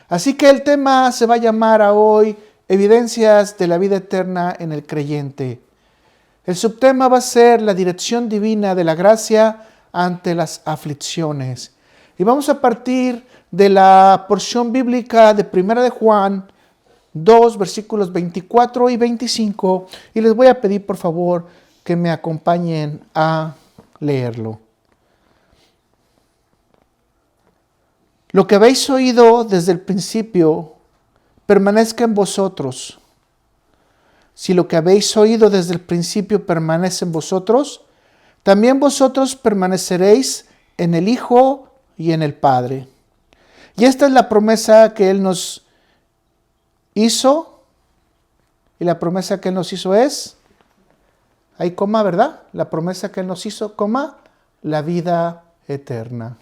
Así que el tema se va a llamar a hoy Evidencias de la vida eterna en el creyente. El subtema va a ser la dirección divina de la gracia ante las aflicciones. Y vamos a partir de la porción bíblica de 1 de Juan 2, versículos 24 y 25. Y les voy a pedir por favor que me acompañen a leerlo. Lo que habéis oído desde el principio permanezca en vosotros. Si lo que habéis oído desde el principio permanece en vosotros, también vosotros permaneceréis en el Hijo y en el Padre. Y esta es la promesa que Él nos hizo. Y la promesa que Él nos hizo es, ahí coma, ¿verdad? La promesa que Él nos hizo, coma, la vida eterna.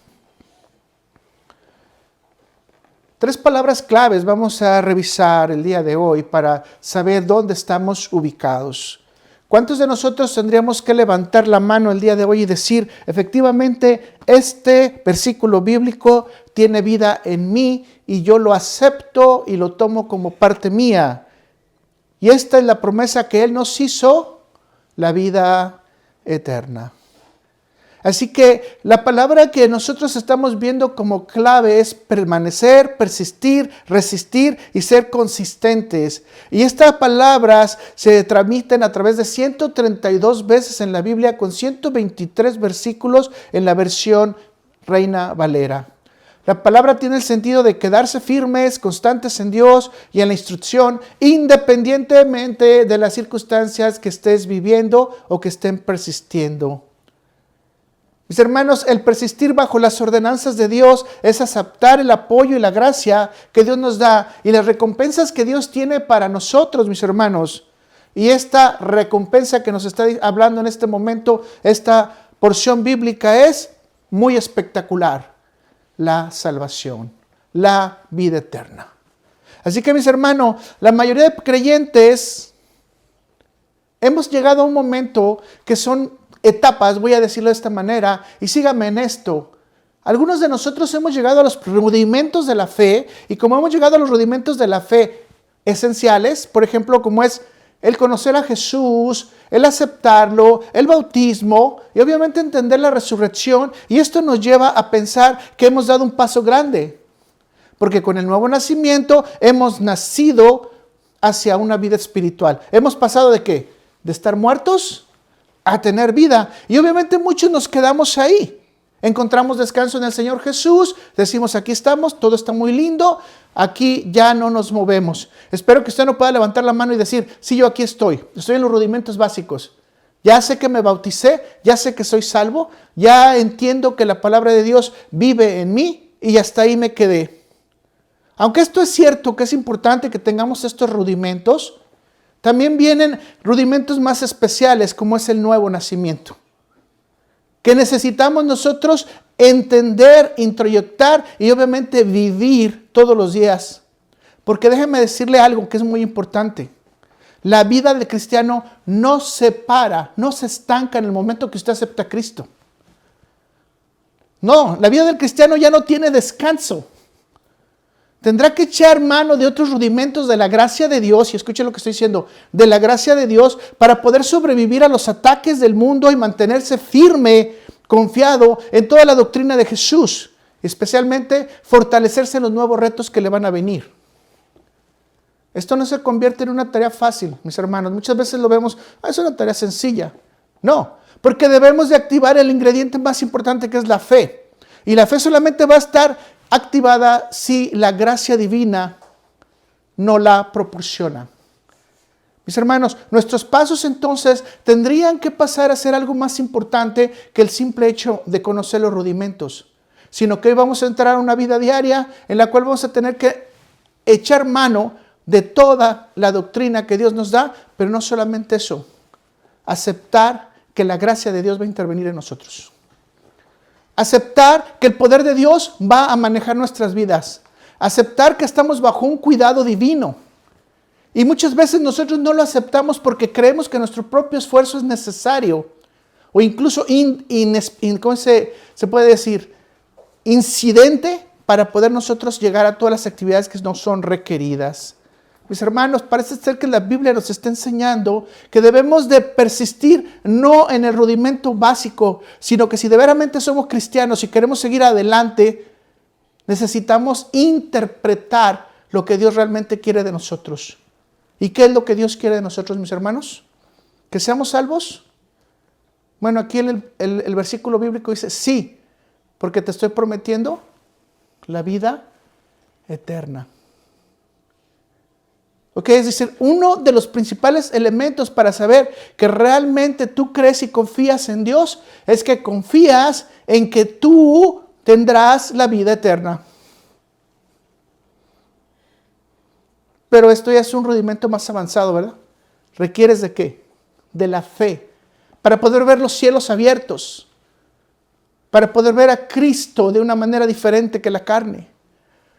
3 palabras claves vamos a revisar el día de hoy para saber dónde estamos ubicados. ¿Cuántos de nosotros tendríamos que levantar la mano el día de hoy y decir, efectivamente, este versículo bíblico tiene vida en mí y yo lo acepto y lo tomo como parte mía? Y esta es la promesa que Él nos hizo, la vida eterna. Así que la palabra que nosotros estamos viendo como clave es permanecer, persistir, resistir y ser consistentes. Y estas palabras se transmiten a través de 132 veces en la Biblia con 123 versículos en la versión Reina Valera. La palabra tiene el sentido de quedarse firmes, constantes en Dios y en la instrucción, independientemente de las circunstancias que estés viviendo o que estén persistiendo. Mis hermanos, el persistir bajo las ordenanzas de Dios es aceptar el apoyo y la gracia que Dios nos da y las recompensas que Dios tiene para nosotros, mis hermanos. Y esta recompensa que nos está hablando en este momento, esta porción bíblica es muy espectacular. La salvación, la vida eterna. Así que, mis hermanos, la mayoría de creyentes hemos llegado a un momento que son etapas, voy a decirlo de esta manera, y síganme en esto. Algunos de nosotros hemos llegado a los rudimentos de la fe, y como hemos llegado a los rudimentos de la fe esenciales, por ejemplo, como es el conocer a Jesús, el aceptarlo, el bautismo, y obviamente entender la resurrección, y esto nos lleva a pensar que hemos dado un paso grande, porque con el nuevo nacimiento hemos nacido hacia una vida espiritual. ¿Hemos pasado de qué? De estar muertos a tener vida. Y obviamente muchos nos quedamos ahí. Encontramos descanso en el Señor Jesús. Decimos, aquí estamos, todo está muy lindo. Aquí ya no nos movemos. Espero que usted no pueda levantar la mano y decir, sí, yo aquí estoy. Estoy en los rudimentos básicos. Ya sé que me bauticé, ya sé que soy salvo, ya entiendo que la palabra de Dios vive en mí y hasta ahí me quedé. Aunque esto es cierto que es importante que tengamos estos rudimentos, también vienen rudimentos más especiales como es el nuevo nacimiento, que necesitamos nosotros entender, introyectar y obviamente vivir todos los días. Porque déjeme decirle algo que es muy importante. La vida del cristiano no se para, no se estanca en el momento que usted acepta a Cristo. No, la vida del cristiano ya no tiene descanso. Tendrá que echar mano de otros rudimentos de la gracia de Dios, y escuche lo que estoy diciendo, de la gracia de Dios para poder sobrevivir a los ataques del mundo y mantenerse firme, confiado en toda la doctrina de Jesús, especialmente fortalecerse en los nuevos retos que le van a venir. Esto no se convierte en una tarea fácil, mis hermanos. Muchas veces lo vemos, es una tarea sencilla. No, porque debemos de activar el ingrediente más importante que es la fe. Y la fe solamente va a estar activada si la gracia divina no la proporciona. Mis hermanos, nuestros pasos entonces tendrían que pasar a ser algo más importante que el simple hecho de conocer los rudimentos, sino que hoy vamos a entrar a una vida diaria en la cual vamos a tener que echar mano de toda la doctrina que Dios nos da, pero no solamente eso, aceptar que la gracia de Dios va a intervenir en nosotros. Aceptar que el poder de Dios va a manejar nuestras vidas. Aceptar que estamos bajo un cuidado divino. Y muchas veces nosotros no lo aceptamos porque creemos que nuestro propio esfuerzo es necesario. O incluso, ¿cómo se puede decir? Incidente para poder nosotros llegar a todas las actividades que nos son requeridas. Mis hermanos, parece ser que la Biblia nos está enseñando que debemos de persistir no en el rudimento básico, sino que si de veramente somos cristianos y queremos seguir adelante, necesitamos interpretar lo que Dios realmente quiere de nosotros. ¿Y qué es lo que Dios quiere de nosotros, mis hermanos? ¿Que seamos salvos? Bueno, aquí el versículo bíblico dice, sí, porque te estoy prometiendo la vida eterna. Ok, es decir, uno de los principales elementos para saber que realmente tú crees y confías en Dios es que confías en que tú tendrás la vida eterna. Pero esto ya es un rudimento más avanzado, ¿verdad? ¿Requieres de qué? De la fe. Para poder ver los cielos abiertos. Para poder ver a Cristo de una manera diferente que la carne.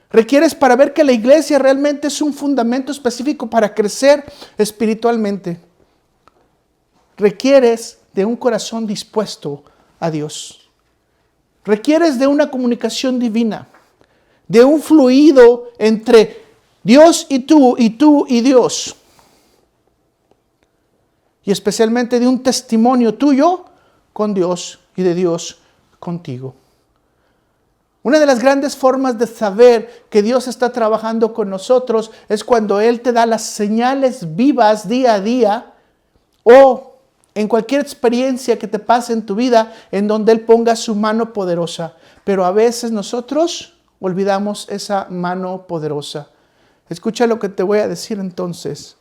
Requieres para ver que la iglesia realmente es un fundamento específico para crecer espiritualmente. Requieres de un corazón dispuesto a Dios. Requieres de una comunicación divina. De un fluido entre Dios y tú y Dios. Y especialmente de un testimonio tuyo con Dios y de Dios contigo. Una de las grandes formas de saber que Dios está trabajando con nosotros es cuando Él te da las señales vivas día a día o en cualquier experiencia que te pase en tu vida en donde Él ponga su mano poderosa. Pero a veces nosotros olvidamos esa mano poderosa. Escucha lo que te voy a decir entonces.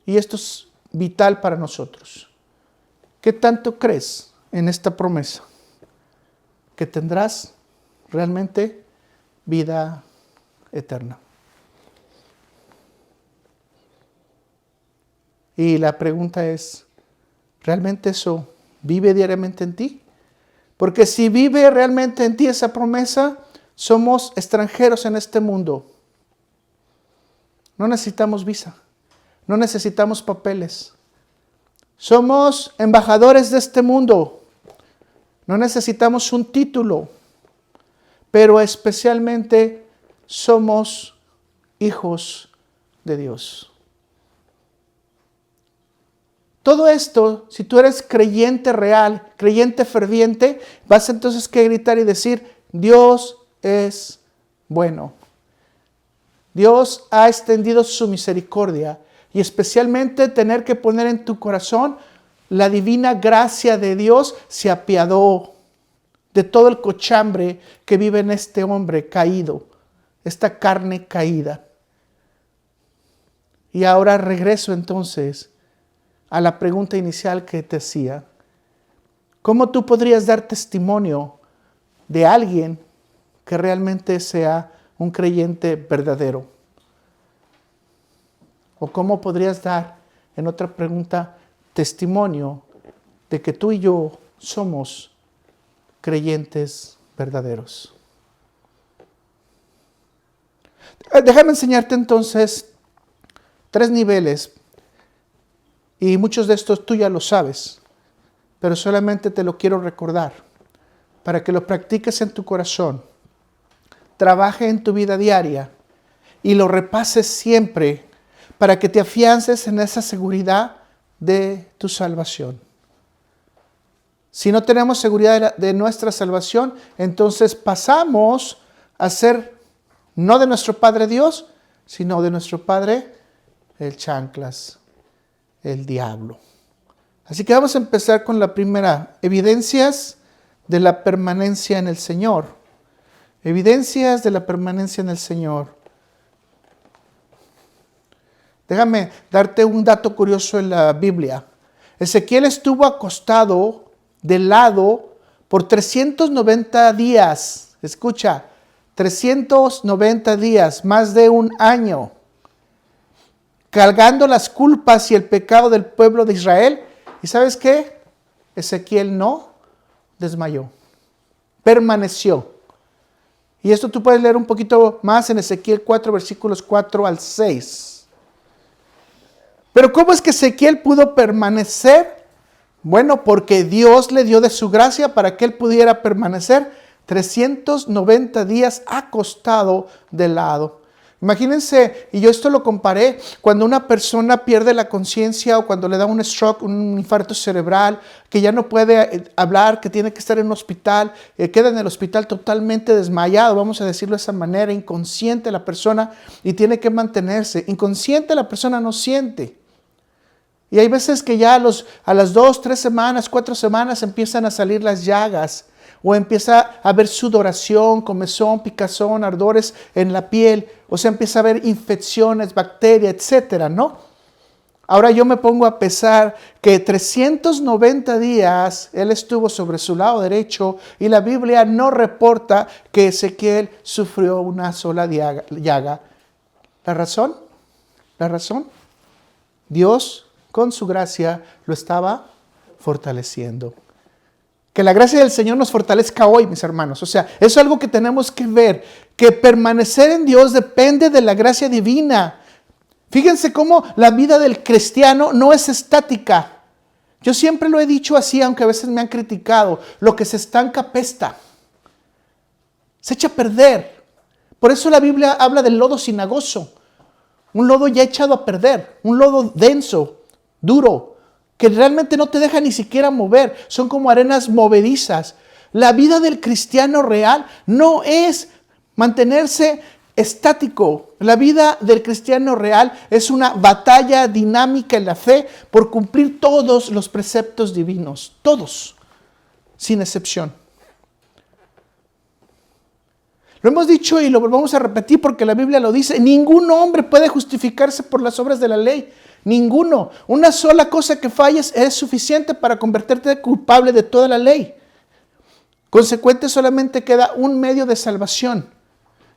Y esto es vital para nosotros. ¿Qué tanto crees en esta promesa? Que tendrás realmente vida eterna. Y la pregunta es, ¿realmente eso vive diariamente en ti? Porque si vive realmente en ti esa promesa, somos extranjeros en este mundo. No necesitamos visa, no necesitamos papeles. Somos embajadores de este mundo. No necesitamos un título, pero especialmente somos hijos de Dios. Todo esto, si tú eres creyente real, creyente ferviente, vas entonces que gritar y decir, Dios es bueno. Dios ha extendido su misericordia y especialmente tener que poner en tu corazón la divina gracia de Dios se apiadó de todo el cochambre que vive en este hombre caído, esta carne caída. Y ahora regreso entonces a la pregunta inicial que te hacía. ¿Cómo tú podrías dar testimonio de alguien que realmente sea un creyente verdadero? ¿O cómo podrías dar, en otra pregunta, testimonio de que tú y yo somos creyentes verdaderos? Déjame enseñarte entonces 3 niveles, y muchos de estos tú ya lo sabes, pero solamente te lo quiero recordar para que lo practiques en tu corazón, trabaje en tu vida diaria y lo repases siempre para que te afiances en esa seguridad de tu salvación. Si no tenemos seguridad de nuestra salvación, entonces pasamos a ser no de nuestro Padre Dios, sino de nuestro Padre el chanclas, el diablo. Así que vamos a empezar con la primera, evidencias de la permanencia en el Señor. Evidencias de la permanencia en el Señor. Déjame darte un dato curioso en la Biblia. Ezequiel estuvo acostado de lado por 390 días. Escucha, 390 días, más de un año, cargando las culpas y el pecado del pueblo de Israel. ¿Y sabes qué? Ezequiel no desmayó, permaneció. Y esto tú puedes leer un poquito más en Ezequiel 4, versículos 4 al 6. Pero ¿cómo es que Ezequiel pudo permanecer? Bueno, porque Dios le dio de su gracia para que él pudiera permanecer 390 días acostado de lado. Imagínense, y yo esto lo comparé, cuando una persona pierde la conciencia o cuando le da un stroke, un infarto cerebral, que ya no puede hablar, que tiene que estar en un hospital, queda en el hospital totalmente desmayado, vamos a decirlo de esa manera, inconsciente la persona y tiene que mantenerse. Inconsciente la persona no siente. Y hay veces que ya a las 2, 3 semanas, 4 semanas empiezan a salir las llagas. O empieza a haber sudoración, comezón, picazón, ardores en la piel. O sea, empieza a haber infecciones, bacterias, etcétera, ¿no? Ahora yo me pongo a pensar que 390 días él estuvo sobre su lado derecho y la Biblia no reporta que Ezequiel sufrió una sola llaga. ¿La razón? ¿La razón? Dios, con su gracia, lo estaba fortaleciendo. Que la gracia del Señor nos fortalezca hoy, mis hermanos. O sea, eso es algo que tenemos que ver. Que permanecer en Dios depende de la gracia divina. Fíjense cómo la vida del cristiano no es estática. Yo siempre lo he dicho así, aunque a veces me han criticado. Lo que se estanca apesta. Se echa a perder. Por eso la Biblia habla del lodo cenagoso. Un lodo ya echado a perder. Un lodo denso, duro, que realmente no te deja ni siquiera mover. Son como arenas movedizas. La vida del cristiano real no es mantenerse estático. La vida del cristiano real es una batalla dinámica en la fe por cumplir todos los preceptos divinos. Todos, sin excepción. Lo hemos dicho y lo volvemos a repetir porque la Biblia lo dice. Ningún hombre puede justificarse por las obras de la ley. Ninguno. Una sola cosa que falles es suficiente para convertirte culpable de toda la ley. Consecuente, solamente queda un medio de salvación,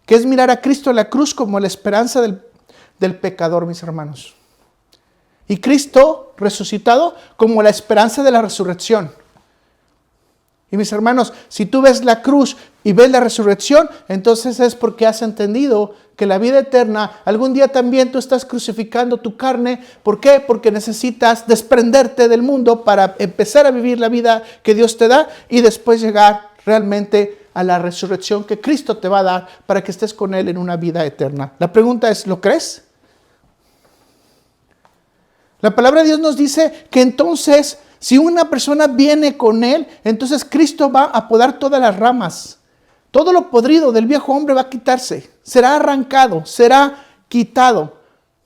que es mirar a Cristo en la cruz como la esperanza del pecador, mis hermanos. Y Cristo resucitado como la esperanza de la resurrección. Y mis hermanos, si tú ves la cruz y ves la resurrección, entonces es porque has entendido que la vida eterna, algún día también tú estás crucificando tu carne. ¿Por qué? Porque necesitas desprenderte del mundo para empezar a vivir la vida que Dios te da y después llegar realmente a la resurrección que Cristo te va a dar para que estés con Él en una vida eterna. La pregunta es, ¿lo crees? La palabra de Dios nos dice que entonces, si una persona viene con Él, entonces Cristo va a podar todas las ramas. Todo lo podrido del viejo hombre va a quitarse. Será arrancado, será quitado.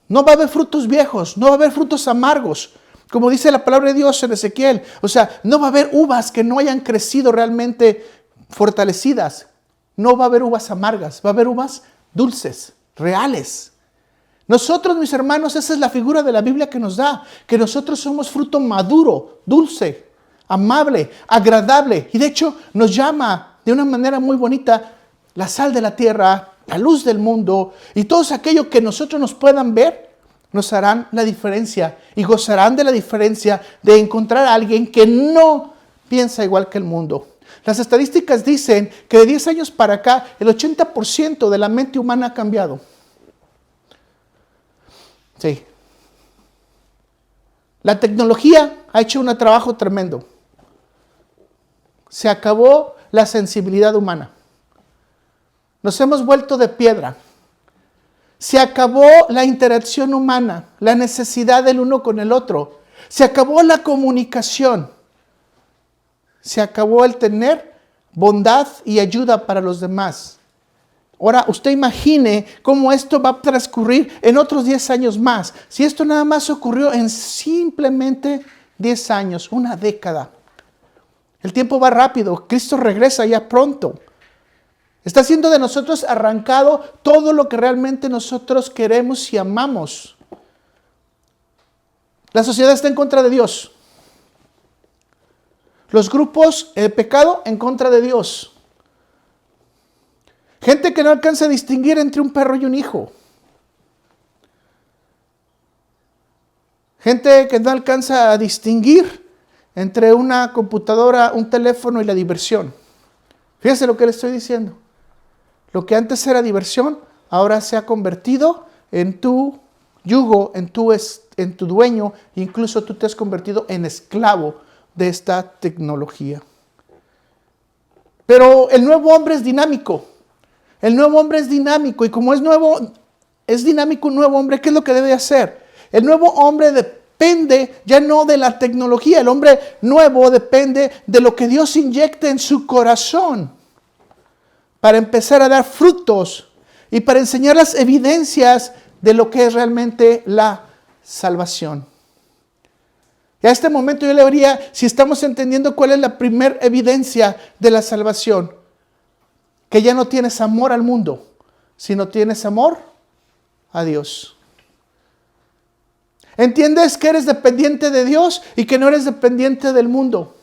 No va a haber frutos viejos, no va a haber frutos amargos. Como dice la palabra de Dios en Ezequiel. O sea, no va a haber uvas que no hayan crecido realmente fortalecidas. No va a haber uvas amargas, va a haber uvas dulces, reales. Nosotros, mis hermanos, esa es la figura de la Biblia que nos da, que nosotros somos fruto maduro, dulce, amable, agradable. Y de hecho nos llama de una manera muy bonita la sal de la tierra, la luz del mundo. Y todos aquellos que nosotros nos puedan ver, nos harán la diferencia y gozarán de la diferencia de encontrar a alguien que no piensa igual que el mundo. Las estadísticas dicen que de 10 años para acá, el 80% de la mente humana ha cambiado. Sí. La tecnología ha hecho un trabajo tremendo. Se acabó la sensibilidad humana. Nos hemos vuelto de piedra. Se acabó la interacción humana, la necesidad del uno con el otro. Se acabó la comunicación. Se acabó el tener bondad y ayuda para los demás. Ahora, usted imagine cómo esto va a transcurrir en otros 10 años más. Si esto nada más ocurrió en simplemente 10 años, una década. El tiempo va rápido. Cristo regresa ya pronto. Está haciendo de nosotros arrancado todo lo que realmente nosotros queremos y amamos. La sociedad está en contra de Dios. Los grupos, el pecado, en contra de Dios. Gente que no alcanza a distinguir entre un perro y un hijo. Gente que no alcanza a distinguir entre una computadora, un teléfono y la diversión. Fíjese lo que le estoy diciendo. Lo que antes era diversión, ahora se ha convertido en tu yugo, en tu dueño. Incluso tú te has convertido en esclavo de esta tecnología. Pero el nuevo hombre es dinámico. El nuevo hombre es dinámico. Y como es nuevo, es dinámico un nuevo hombre, ¿qué es lo que debe hacer? El nuevo hombre depende ya no de la tecnología. El hombre nuevo depende de lo que Dios inyecte en su corazón para empezar a dar frutos y para enseñar las evidencias de lo que es realmente la salvación. Y a este momento yo le diría, si estamos entendiendo cuál es la primera evidencia de la salvación, que ya no tienes amor al mundo, sino tienes amor a Dios. ¿Entiendes que eres dependiente de Dios y que no eres dependiente del mundo?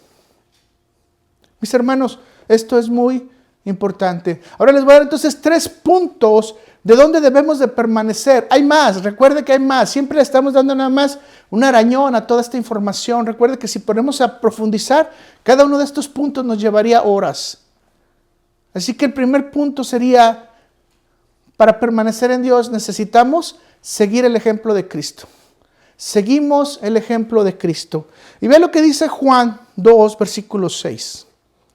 Mis hermanos, esto es muy importante. Ahora les voy a dar entonces 3 puntos de dónde debemos de permanecer. Hay más, recuerde que hay más. Siempre le estamos dando nada más un arañón a toda esta información. Recuerde que si ponemos a profundizar, cada uno de estos puntos nos llevaría horas. Así que el primer punto sería, para permanecer en Dios necesitamos seguir el ejemplo de Cristo. Seguimos el ejemplo de Cristo. Y ve lo que dice Juan 2, versículo 6.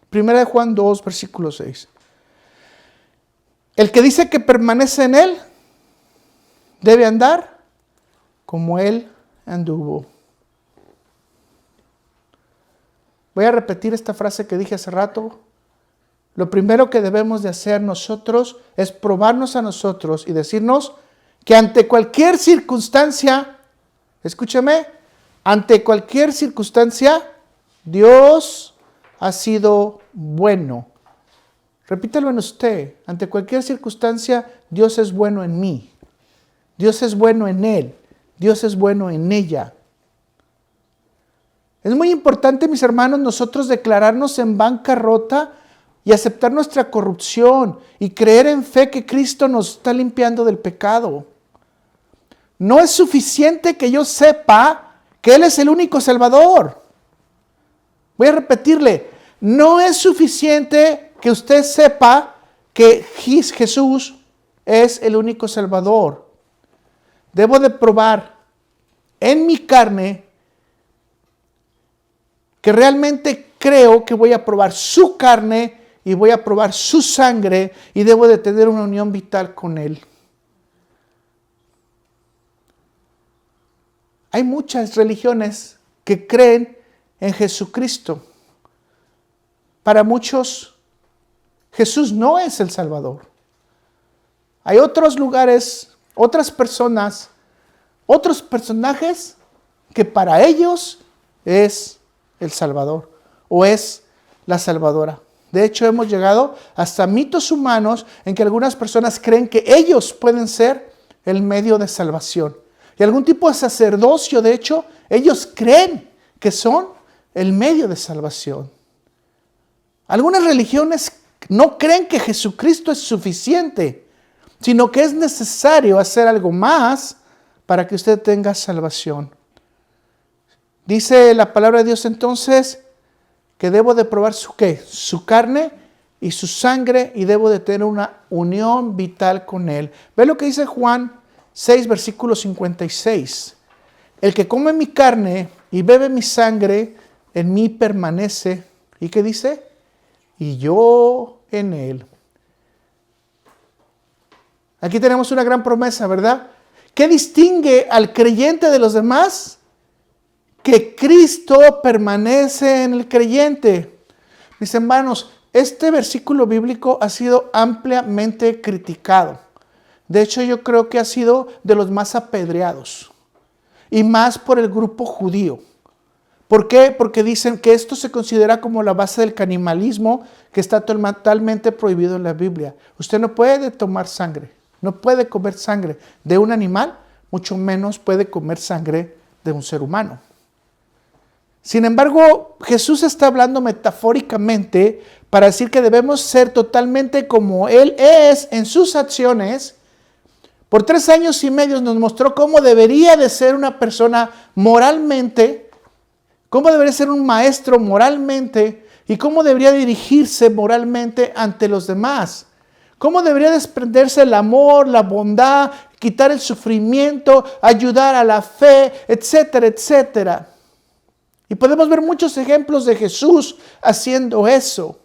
Primera de Juan 2, versículo 6. El que dice que permanece en Él, debe andar como Él anduvo. Voy a repetir esta frase que dije hace rato. Lo primero que debemos de hacer nosotros es probarnos a nosotros y decirnos que ante cualquier circunstancia, escúchame, ante cualquier circunstancia, Dios ha sido bueno. Repítalo en usted. Ante cualquier circunstancia, Dios es bueno en mí. Dios es bueno en él. Dios es bueno en ella. Es muy importante, mis hermanos, nosotros declararnos en bancarrota y aceptar nuestra corrupción y creer en fe que Cristo nos está limpiando del pecado. No es suficiente que yo sepa que Él es el único Salvador. Voy a repetirle, no es suficiente que usted sepa que Jesús es el único Salvador. Debo de probar en mi carne que realmente creo que voy a probar su carne y voy a probar su sangre y debo de tener una unión vital con Él. Hay muchas religiones que creen en Jesucristo. Para muchos, Jesús no es el Salvador. Hay otros lugares, otras personas, otros personajes que para ellos es el Salvador o es la Salvadora. De hecho, hemos llegado hasta mitos humanos en que algunas personas creen que ellos pueden ser el medio de salvación. Y algún tipo de sacerdocio, de hecho, ellos creen que son el medio de salvación. Algunas religiones no creen que Jesucristo es suficiente, sino que es necesario hacer algo más para que usted tenga salvación. Dice la palabra de Dios entonces que debo de probar su carne y su sangre y debo de tener una unión vital con Él. Ve lo que dice Juan 6, versículo 56. El que come mi carne y bebe mi sangre, en mí permanece. ¿Y qué dice? Y yo en él. Aquí tenemos una gran promesa, ¿verdad? ¿Qué distingue al creyente de los demás? Que Cristo permanece en el creyente. Mis hermanos, este versículo bíblico ha sido ampliamente criticado. De hecho, yo creo que ha sido de los más apedreados. Y más por el grupo judío. ¿Por qué? Porque dicen que esto se considera como la base del canibalismo que está totalmente prohibido en la Biblia. Usted no puede tomar sangre, no puede comer sangre de un animal, mucho menos puede comer sangre de un ser humano. Sin embargo, Jesús está hablando metafóricamente para decir que debemos ser totalmente como Él es en sus acciones. Por 3 años y medio nos mostró cómo debería de ser una persona moralmente, cómo debería ser un maestro moralmente y cómo debería dirigirse moralmente ante los demás. Cómo debería desprenderse el amor, la bondad, quitar el sufrimiento, ayudar a la fe, etcétera, etcétera. Y podemos ver muchos ejemplos de Jesús haciendo eso.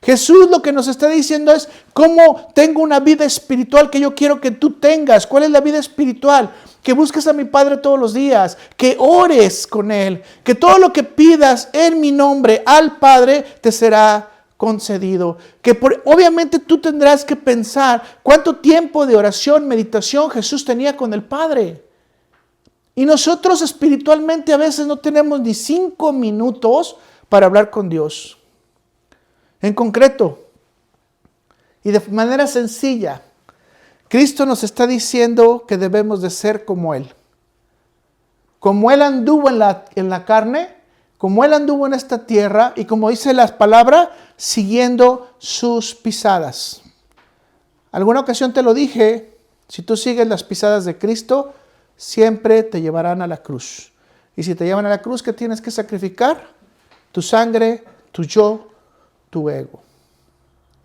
Jesús lo que nos está diciendo es cómo tengo una vida espiritual que yo quiero que tú tengas. ¿Cuál es la vida espiritual? Que busques a mi Padre todos los días, que ores con Él, que todo lo que pidas en mi nombre al Padre te será concedido. Obviamente tú tendrás que pensar cuánto tiempo de oración, meditación Jesús tenía con el Padre. Y nosotros espiritualmente a veces no tenemos ni 5 minutos para hablar con Dios. En concreto y de manera sencilla, Cristo nos está diciendo que debemos de ser como Él. Como Él anduvo en la carne, como Él anduvo en esta tierra y como dice la palabra, siguiendo sus pisadas. Alguna ocasión te lo dije, si tú sigues las pisadas de Cristo, siempre te llevarán a la cruz. Y si te llevan a la cruz, ¿qué tienes que sacrificar? Tu sangre, tu yo, tu ego.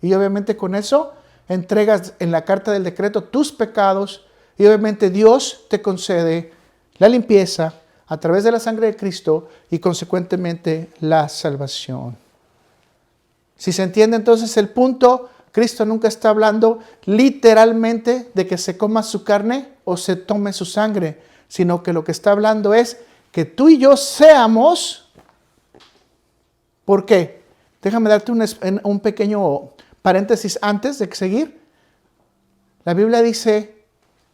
Y obviamente con eso entregas en la carta del decreto tus pecados y obviamente Dios te concede la limpieza a través de la sangre de Cristo y consecuentemente la salvación. Si se entiende entonces el punto, Cristo nunca está hablando literalmente de que se coma su carne o se tome su sangre, sino que lo que está hablando es que tú y yo seamos. ¿Por qué? Déjame darte un pequeño paréntesis antes de seguir. La Biblia dice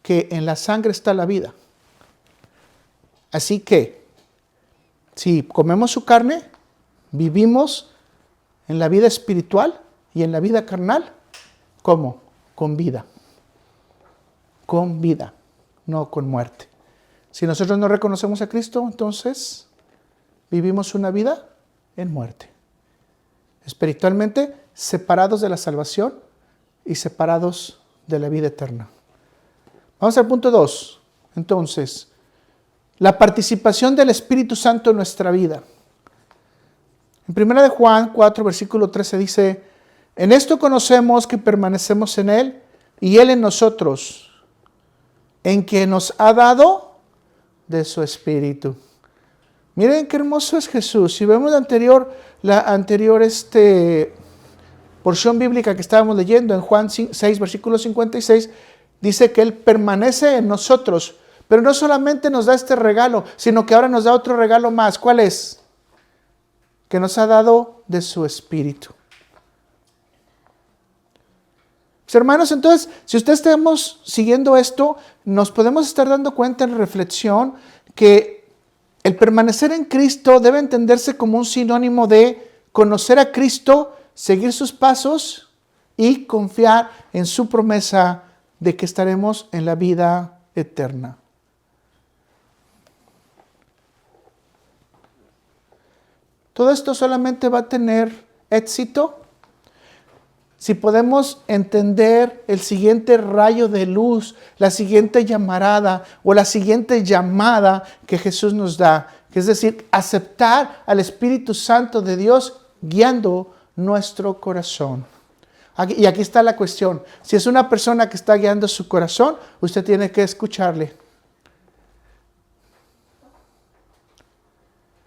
que en la sangre está la vida. Así que, si comemos su carne, vivimos en la vida espiritual y en la vida carnal. ¿Cómo? Con vida. Con vida, no con muerte. Si nosotros no reconocemos a Cristo, entonces vivimos una vida en muerte. Espiritualmente separados de la salvación y separados de la vida eterna. Vamos al punto 2. Entonces, la participación del Espíritu Santo en nuestra vida. En 1 de Juan 4, versículo 13 dice, en esto conocemos que permanecemos en Él y Él en nosotros, en que nos ha dado de su Espíritu. Miren qué hermoso es Jesús. Si vemos la anterior porción bíblica que estábamos leyendo en Juan 6, versículo 56, dice que Él permanece en nosotros. Pero no solamente nos da este regalo, sino que ahora nos da otro regalo más. ¿Cuál es? Que nos ha dado de su Espíritu. Pues hermanos, entonces, si ustedes estamos siguiendo esto, nos podemos estar dando cuenta en reflexión que el permanecer en Cristo debe entenderse como un sinónimo de conocer a Cristo, seguir sus pasos y confiar en su promesa de que estaremos en la vida eterna. Todo esto solamente va a tener éxito si podemos entender el siguiente rayo de luz, la siguiente llamarada o la siguiente llamada que Jesús nos da, que es decir, aceptar al Espíritu Santo de Dios guiando nuestro corazón. Y aquí está la cuestión. Si es una persona que está guiando su corazón, usted tiene que escucharle.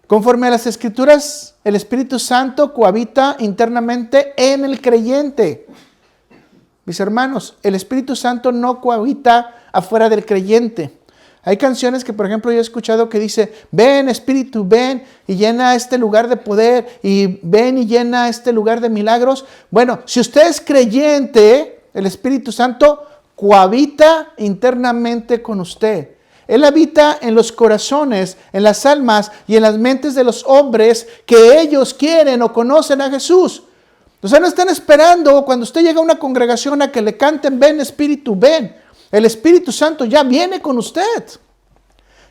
Conforme a las Escrituras, el Espíritu Santo cohabita internamente en el creyente. Mis hermanos, el Espíritu Santo no cohabita afuera del creyente. Hay canciones que, por ejemplo, yo he escuchado que dice, ven Espíritu, ven y llena este lugar de poder, y ven y llena este lugar de milagros. Bueno, si usted es creyente, el Espíritu Santo cohabita internamente con usted. Él habita en los corazones, en las almas y en las mentes de los hombres que ellos quieren o conocen a Jesús. O sea, no están esperando cuando usted llega a una congregación a que le canten, ven Espíritu, ven. El Espíritu Santo ya viene con usted.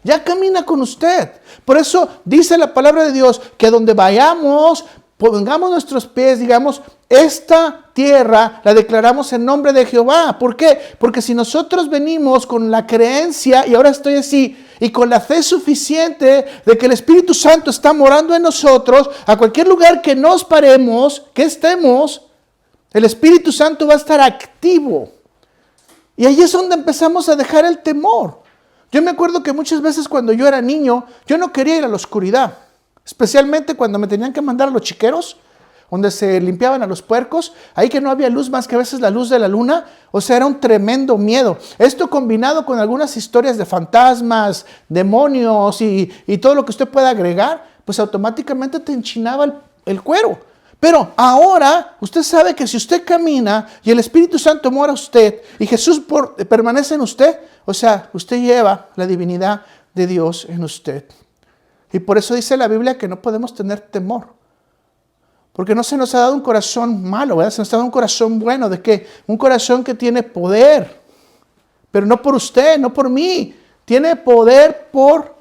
Ya camina con usted. Por eso dice la palabra de Dios que donde vayamos, pongamos nuestros pies, digamos, esta tierra la declaramos en nombre de Jehová. ¿Por qué? Porque si nosotros venimos con la creencia, y ahora estoy así, y con la fe suficiente de que el Espíritu Santo está morando en nosotros, a cualquier lugar que nos paremos, que estemos, el Espíritu Santo va a estar activo. Y ahí es donde empezamos a dejar el temor. Yo me acuerdo que muchas veces cuando yo era niño, yo no quería ir a la oscuridad. Especialmente cuando me tenían que mandar a los chiqueros. donde se limpiaban a los puercos, ahí que no había luz más que a veces la luz de la luna. O sea, era un tremendo miedo. Esto combinado con algunas historias de fantasmas, demonios y todo lo que usted pueda agregar, pues automáticamente te enchinaba el cuero. Pero ahora usted sabe que si usted camina y el Espíritu Santo mora en usted y Jesús permanece en usted, o sea, usted lleva la divinidad de Dios en usted. Y por eso dice la Biblia que no podemos tener temor. Porque no se nos ha dado un corazón malo, ¿verdad? Se nos ha dado un corazón bueno. ¿De qué? Un corazón que tiene poder. Pero no por usted, no por mí. Tiene poder por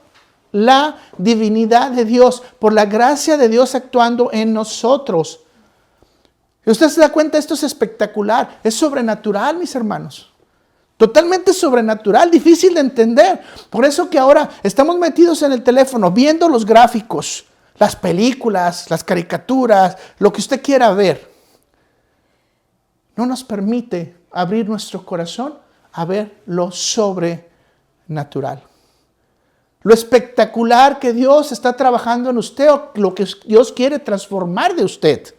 la divinidad de Dios, por la gracia de Dios actuando en nosotros. Y usted se da cuenta, esto es espectacular, es sobrenatural, mis hermanos. Totalmente sobrenatural, difícil de entender. Por eso que ahora estamos metidos en el teléfono, viendo los gráficos, las películas, las caricaturas, lo que usted quiera ver. No nos permite abrir nuestro corazón a ver lo sobrenatural. Lo espectacular que Dios está trabajando en usted o lo que Dios quiere transformar de usted.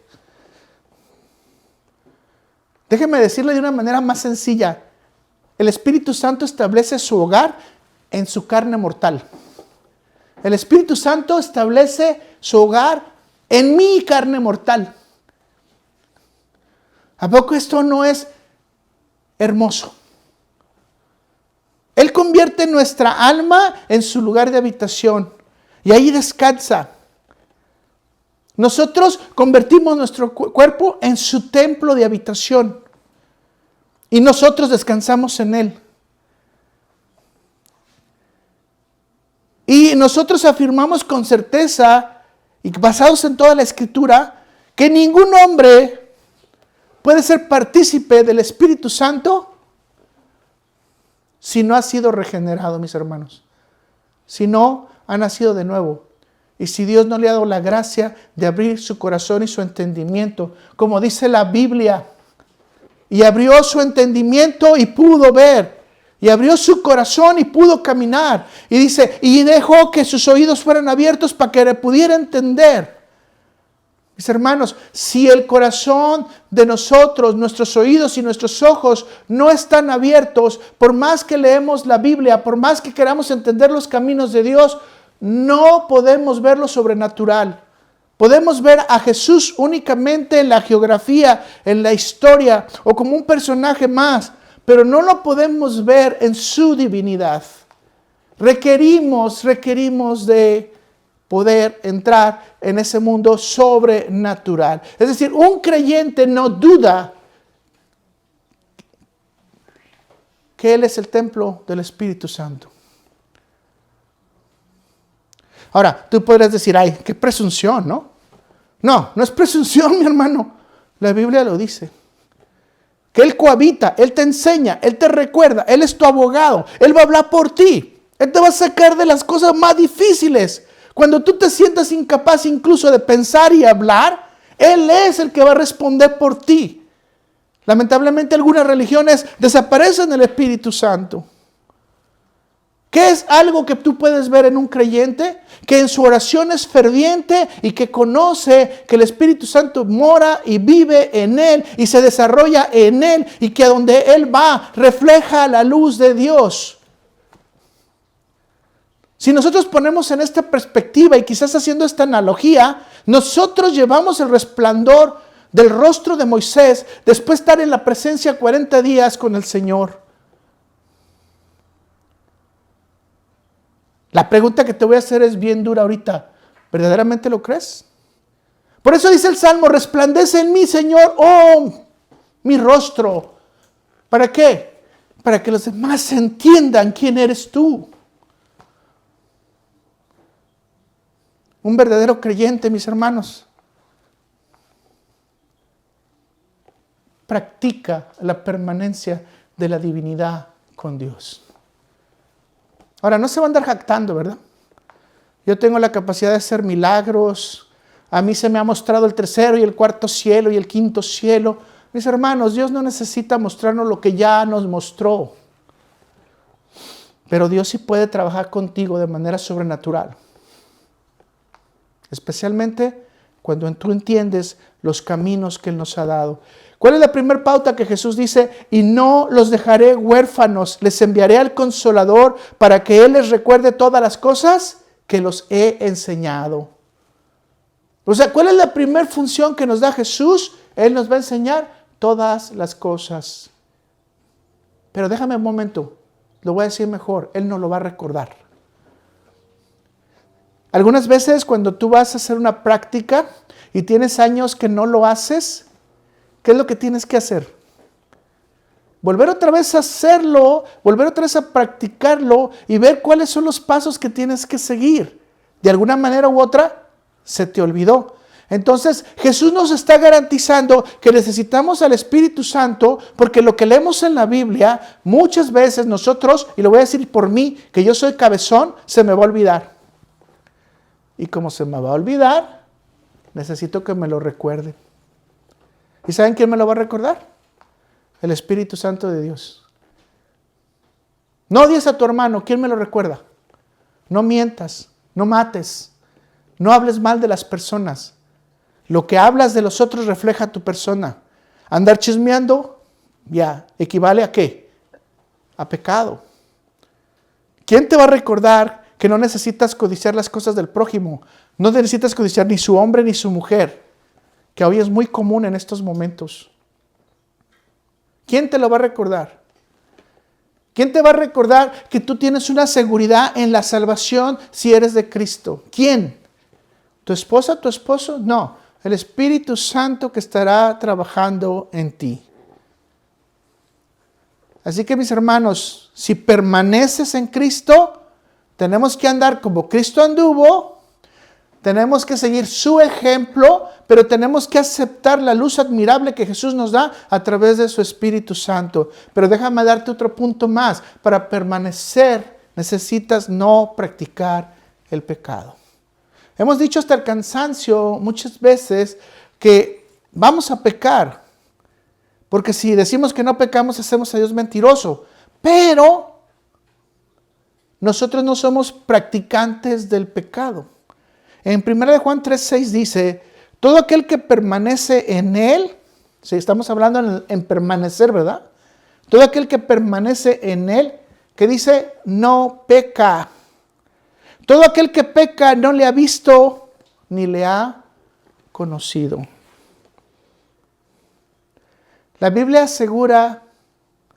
Déjeme decirle de una manera más sencilla. El Espíritu Santo establece su hogar en su carne mortal. El Espíritu Santo establece su hogar en mi carne mortal. ¿A poco esto no es hermoso? Él convierte nuestra alma en su lugar de habitación y ahí descansa. Nosotros convertimos nuestro cuerpo en su templo de habitación y nosotros descansamos en él. Y nosotros afirmamos con certeza y basados en toda la Escritura que ningún hombre puede ser partícipe del Espíritu Santo si no ha sido regenerado, mis hermanos. Si no ha nacido de nuevo. Y si Dios no le ha dado la gracia de abrir su corazón y su entendimiento, como dice la Biblia, y abrió su entendimiento y pudo ver, y abrió su corazón y pudo caminar, y dice, y dejó que sus oídos fueran abiertos para que le pudiera entender. Mis hermanos, si el corazón de nosotros, nuestros oídos y nuestros ojos no están abiertos, por más que leemos la Biblia, por más que queramos entender los caminos de Dios, no podemos ver lo sobrenatural. Podemos ver a Jesús únicamente en la geografía, en la historia o como un personaje más, pero no lo podemos ver en su divinidad. Requerimos de poder entrar en ese mundo sobrenatural. Es decir, un creyente no duda que Él es el templo del Espíritu Santo. Ahora, tú podrías decir, ay, qué presunción, ¿no? No, no es presunción, mi hermano. La Biblia lo dice. Que Él cohabita, Él te enseña, Él te recuerda, Él es tu abogado, Él va a hablar por ti. Él te va a sacar de las cosas más difíciles. Cuando tú te sientas incapaz incluso de pensar y hablar, Él es el que va a responder por ti. Lamentablemente algunas religiones desaparecen el Espíritu Santo. ¿Qué es algo que tú puedes ver en un creyente? Que en su oración es ferviente y que conoce que el Espíritu Santo mora y vive en él y se desarrolla en él y que a donde él va refleja la luz de Dios. Si nosotros ponemos en esta perspectiva y quizás haciendo esta analogía, nosotros llevamos el resplandor del rostro de Moisés después de estar en la presencia 40 días con el Señor. La pregunta que te voy a hacer es bien dura ahorita. ¿Verdaderamente lo crees? Por eso dice el Salmo, resplandece en mí, Señor, oh, mi rostro. ¿Para qué? Para que los demás entiendan quién eres tú. Un verdadero creyente, mis hermanos, practica la permanencia de la divinidad con Dios. Ahora, no se va a andar jactando, ¿verdad? Yo tengo la capacidad de hacer milagros. A mí se me ha mostrado el tercero y el cuarto cielo y el quinto cielo. Mis hermanos, Dios no necesita mostrarnos lo que ya nos mostró. Pero Dios sí puede trabajar contigo de manera sobrenatural. Especialmente cuando tú entiendes los caminos que Él nos ha dado. ¿Cuál es la primera pauta que Jesús dice? Y no los dejaré huérfanos, les enviaré al Consolador para que Él les recuerde todas las cosas que los he enseñado. O sea, ¿cuál es la primera función que nos da Jesús? Él nos va a enseñar todas las cosas. Pero déjame un momento, lo voy a decir mejor, Él nos lo va a recordar. Algunas veces cuando tú vas a hacer una práctica y tienes años que no lo haces, ¿qué es lo que tienes que hacer? Volver otra vez a hacerlo, volver otra vez a practicarlo y ver cuáles son los pasos que tienes que seguir. De alguna manera u otra, se te olvidó. Entonces, Jesús nos está garantizando que necesitamos al Espíritu Santo, porque lo que leemos en la Biblia, muchas veces nosotros, y lo voy a decir por mí, que yo soy cabezón, se me va a olvidar. Y como se me va a olvidar, necesito que me lo recuerde. ¿Y saben quién me lo va a recordar? El Espíritu Santo de Dios. No odies a tu hermano, ¿quién me lo recuerda? No mientas, no mates, no hables mal de las personas. Lo que hablas de los otros refleja tu persona. Andar chismeando, ya, ¿equivale a qué? A pecado. ¿Quién te va a recordar que no necesitas codiciar las cosas del prójimo? No necesitas codiciar ni su hombre ni su mujer, que hoy es muy común en estos momentos. ¿Quién te lo va a recordar? ¿Quién te va a recordar que tú tienes una seguridad en la salvación si eres de Cristo? ¿Quién? ¿Tu esposa, tu esposo? No. El Espíritu Santo que estará trabajando en ti. Así que mis hermanos, si permaneces en Cristo, tenemos que andar como Cristo anduvo, tenemos que seguir su ejemplo, pero tenemos que aceptar la luz admirable que Jesús nos da a través de su Espíritu Santo. Pero déjame darte otro punto más. Para permanecer necesitas no practicar el pecado. Hemos dicho hasta el cansancio muchas veces que vamos a pecar, porque si decimos que no pecamos, hacemos a Dios mentiroso. Pero nosotros no somos practicantes del pecado. En 1 Juan 3:6 dice, todo aquel que permanece en Él, si estamos hablando en permanecer, ¿verdad? Todo aquel que permanece en Él, que dice, no peca. Todo aquel que peca no le ha visto ni le ha conocido. La Biblia asegura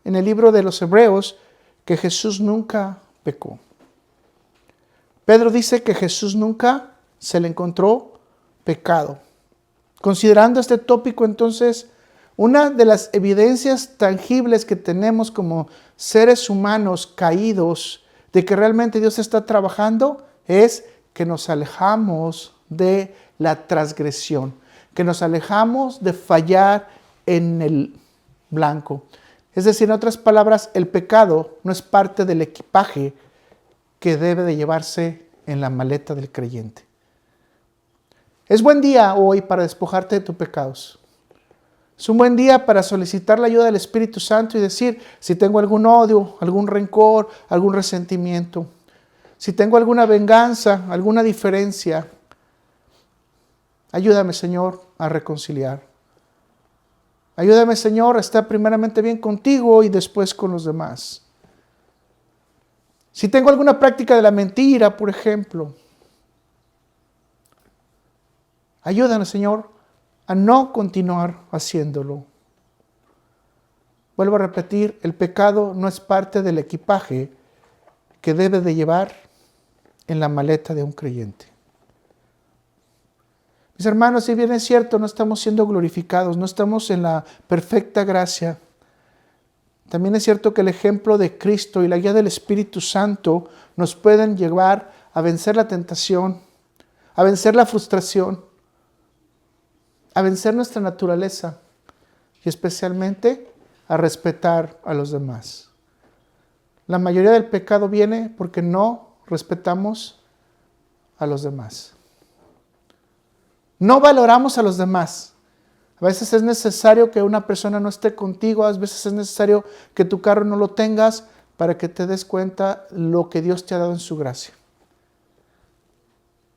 en el libro de los Hebreos que Jesús nunca pecó. Pedro dice que Jesús nunca se le encontró pecado. Considerando este tópico, entonces, una de las evidencias tangibles que tenemos como seres humanos caídos de que realmente Dios está trabajando es que nos alejamos de la transgresión, que nos alejamos de fallar en el blanco. Es decir, en otras palabras, el pecado no es parte del equipaje que debe de llevarse en la maleta del creyente. Es buen día hoy para despojarte de tus pecados. Es un buen día para solicitar la ayuda del Espíritu Santo y decir, si tengo algún odio, algún rencor, algún resentimiento, si tengo alguna venganza, alguna diferencia, ayúdame, Señor, a reconciliar. Ayúdame, Señor, a estar primeramente bien contigo y después con los demás. Si tengo alguna práctica de la mentira, por ejemplo, ayúdame, Señor, a no continuar haciéndolo. Vuelvo a repetir, el pecado no es parte del equipaje que debe de llevar en la maleta de un creyente. Mis hermanos, si bien es cierto, no estamos siendo glorificados, no estamos en la perfecta gracia. También es cierto que el ejemplo de Cristo y la guía del Espíritu Santo nos pueden llevar a vencer la tentación, a vencer la frustración, a vencer nuestra naturaleza y especialmente a respetar a los demás. La mayoría del pecado viene porque no respetamos a los demás. No valoramos a los demás. A veces es necesario que una persona no esté contigo, a veces es necesario que tu carro no lo tengas para que te des cuenta lo que Dios te ha dado en su gracia.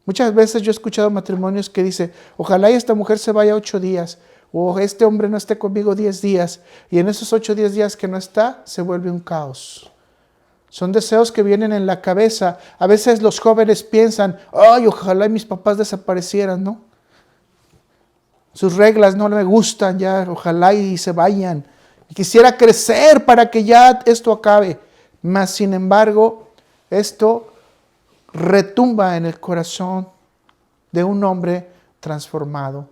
Muchas veces yo he escuchado matrimonios que dicen, ojalá y esta mujer se vaya 8 días, o este hombre no esté conmigo 10 días, y en esos 8 o 10 días que no está, se vuelve un caos. Son deseos que vienen en la cabeza. A veces los jóvenes piensan, ay, ojalá y mis papás desaparecieran, ¿no? Sus reglas no me gustan ya, ojalá y se vayan. Quisiera crecer para que ya esto acabe. Mas, sin embargo, esto retumba en el corazón de un hombre transformado.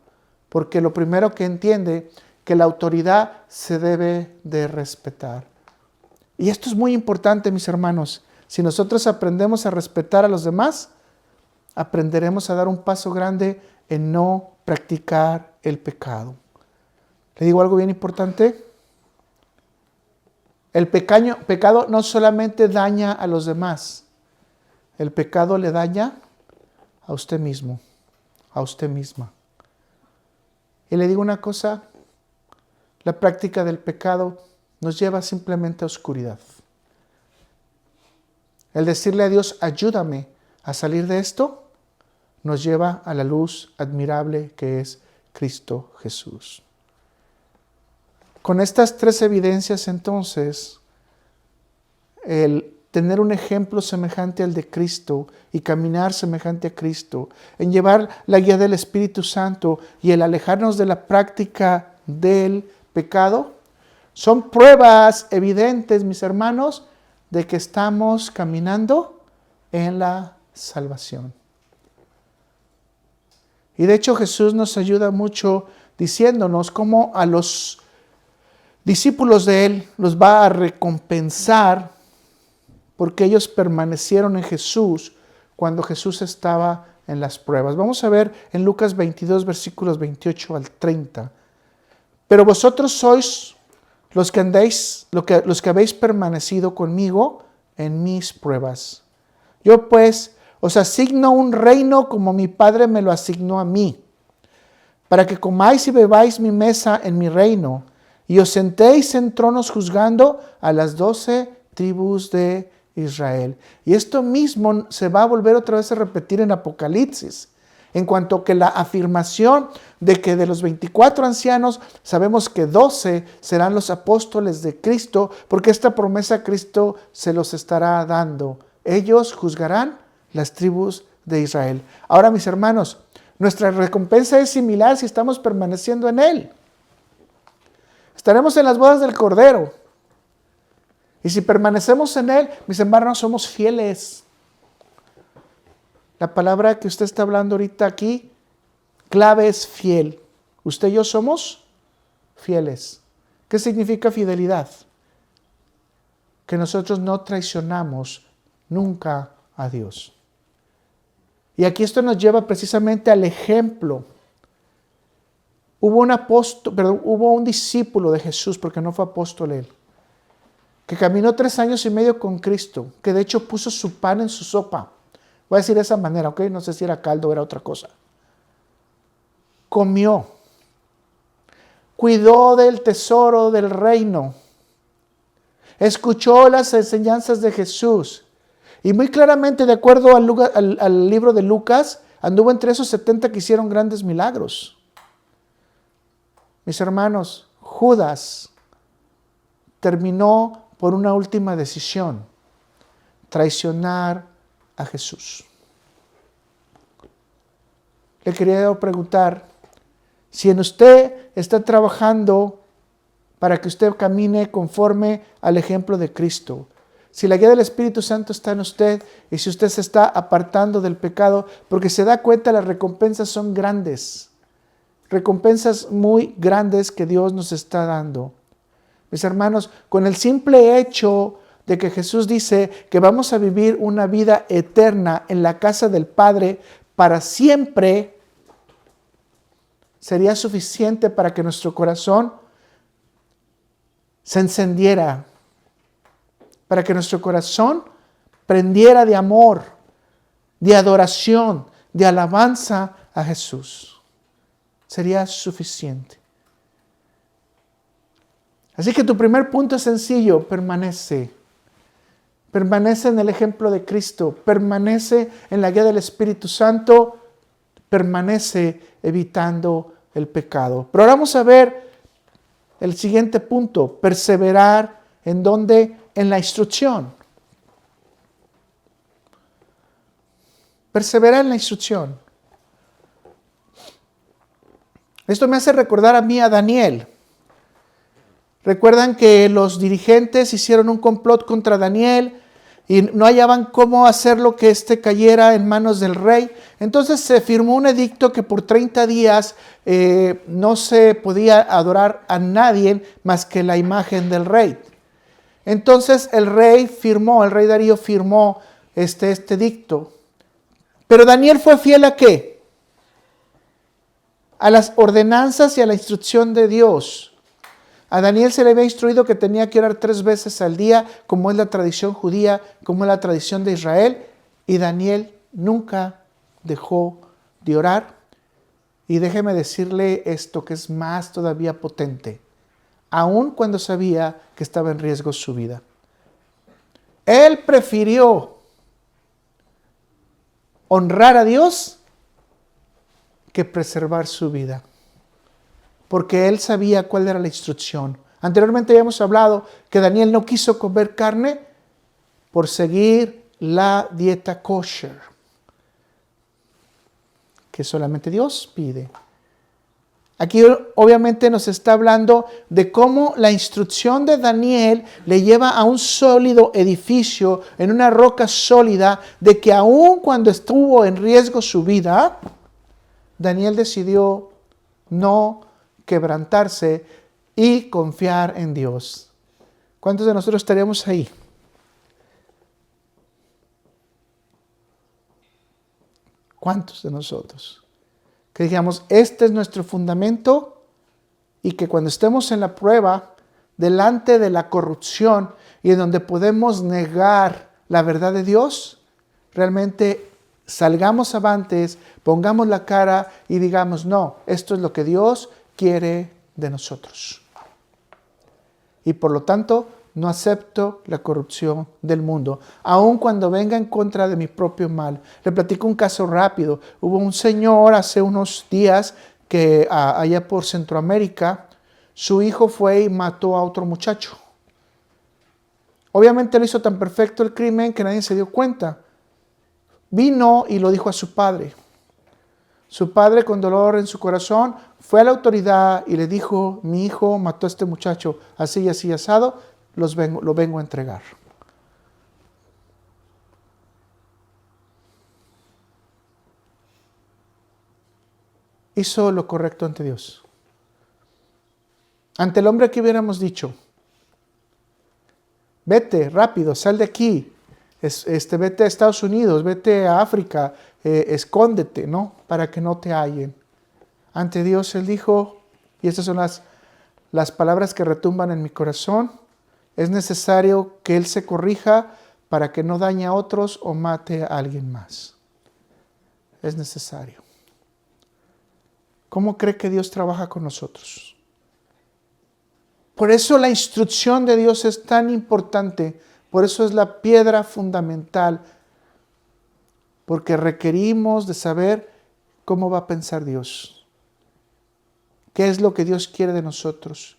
Porque lo primero que entiende, que la autoridad se debe de respetar. Y esto es muy importante, mis hermanos. Si nosotros aprendemos a respetar a los demás, aprenderemos a dar un paso grande en no practicar el pecado. ¿Le digo algo bien importante? El pecado no solamente daña a los demás, el pecado le daña a usted mismo, a usted misma. Y le digo una cosa, la práctica del pecado nos lleva simplemente a oscuridad. El decirle a Dios, ayúdame a salir de esto, nos lleva a la luz admirable que es Cristo Jesús. Con estas 3 evidencias, entonces, el tener un ejemplo semejante al de Cristo y caminar semejante a Cristo, en llevar la guía del Espíritu Santo y el alejarnos de la práctica del pecado, son pruebas evidentes, mis hermanos, de que estamos caminando en la salvación. Y de hecho Jesús nos ayuda mucho diciéndonos cómo a los discípulos de Él los va a recompensar porque ellos permanecieron en Jesús cuando Jesús estaba en las pruebas. Vamos a ver en Lucas 22, versículos 28 al 30. Pero vosotros sois los que habéis permanecido conmigo en mis pruebas. Yo pues os asigno un reino como mi Padre me lo asignó a mí, para que comáis y bebáis mi mesa en mi reino, y os sentéis en tronos juzgando a las 12 tribus de Israel. Y esto mismo se va a volver otra vez a repetir en Apocalipsis, en cuanto que la afirmación de que de los 24 ancianos sabemos que 12 serán los apóstoles de Cristo, porque esta promesa Cristo se los estará dando. Ellos juzgarán las tribus de Israel. Ahora, mis hermanos, nuestra recompensa es similar si estamos permaneciendo en Él. Estaremos en las bodas del Cordero. Y si permanecemos en Él, mis hermanos, somos fieles. La palabra que usted está hablando ahorita aquí, clave es fiel. Usted y yo somos fieles. ¿Qué significa fidelidad? Que nosotros no traicionamos nunca a Dios. Y aquí esto nos lleva precisamente al ejemplo. Hubo un discípulo de Jesús, porque no fue apóstol él, que caminó 3 años y medio con Cristo, que de hecho puso su pan en su sopa. Voy a decir de esa manera, ¿ok? No sé si era caldo o era otra cosa. Comió. Cuidó del tesoro del reino. Escuchó las enseñanzas de Jesús. Y muy claramente, de acuerdo al libro de Lucas, anduvo entre esos 70 que hicieron grandes milagros. Mis hermanos, Judas terminó por una última decisión: traicionar a Jesús. Le quería preguntar si en usted está trabajando para que usted camine conforme al ejemplo de Cristo. Si la guía del Espíritu Santo está en usted y si usted se está apartando del pecado, porque se da cuenta las recompensas son grandes. Recompensas muy grandes que Dios nos está dando. Mis hermanos, con el simple hecho de que Jesús dice que vamos a vivir una vida eterna en la casa del Padre para siempre, sería suficiente para que nuestro corazón se encendiera, para que nuestro corazón prendiera de amor, de adoración, de alabanza a Jesús. Sería suficiente. Así que tu primer punto es sencillo: permanece permanece en el ejemplo de Cristo, permanece en la guía del Espíritu Santo, permanece evitando el pecado. Pero ahora vamos a ver el siguiente punto, perseverar en donde, en la instrucción. Perseverar en la instrucción. Esto me hace recordar a mí a Daniel. Recuerdan que los dirigentes hicieron un complot contra Daniel y no hallaban cómo hacerlo que éste cayera en manos del rey. Entonces se firmó un edicto que por 30 días no se podía adorar a nadie más que la imagen del rey. Entonces el rey Darío firmó este edicto. Pero Daniel fue fiel ¿a qué? A las ordenanzas y a la instrucción de Dios. A Daniel se le había instruido que tenía que orar 3 veces al día, como es la tradición judía, como es la tradición de Israel. Y Daniel nunca dejó de orar. Y déjeme decirle esto que es más todavía potente. Aun cuando sabía que estaba en riesgo su vida. Él prefirió honrar a Dios que preservar su vida. Porque él sabía cuál era la instrucción. Anteriormente habíamos hablado que Daniel no quiso comer carne por seguir la dieta kosher, que solamente Dios pide. Aquí obviamente nos está hablando de cómo la instrucción de Daniel le lleva a un sólido edificio, en una roca sólida, de que aun cuando estuvo en riesgo su vida, Daniel decidió no quebrantarse y confiar en Dios. ¿Cuántos de nosotros estaríamos ahí? ¿Cuántos de nosotros? Que digamos, este es nuestro fundamento y que cuando estemos en la prueba, delante de la corrupción y en donde podemos negar la verdad de Dios, realmente salgamos avantes, pongamos la cara y digamos, no, esto es lo que Dios quiere de nosotros. Y por lo tanto, no acepto la corrupción del mundo, aun cuando venga en contra de mi propio mal. Le platico un caso rápido. Hubo un señor hace unos días que allá por Centroamérica, su hijo fue y mató a otro muchacho. Obviamente lo hizo tan perfecto el crimen que nadie se dio cuenta. Vino y lo dijo a su padre. Su padre, con dolor en su corazón, fue a la autoridad y le dijo, mi hijo mató a este muchacho así y así asado, lo vengo a entregar. Hizo lo correcto ante Dios. Ante el hombre que hubiéramos dicho, vete rápido, sal de aquí, vete a Estados Unidos, vete a África, escóndete, ¿no? Para que no te hallen. Ante Dios él dijo, y estas son las palabras que retumban en mi corazón, es necesario que él se corrija para que no dañe a otros o mate a alguien más. Es necesario. ¿Cómo cree que Dios trabaja con nosotros? Por eso la instrucción de Dios es tan importante. Por eso es la piedra fundamental. Porque requerimos de saber cómo va a pensar Dios. ¿Qué es lo que Dios quiere de nosotros?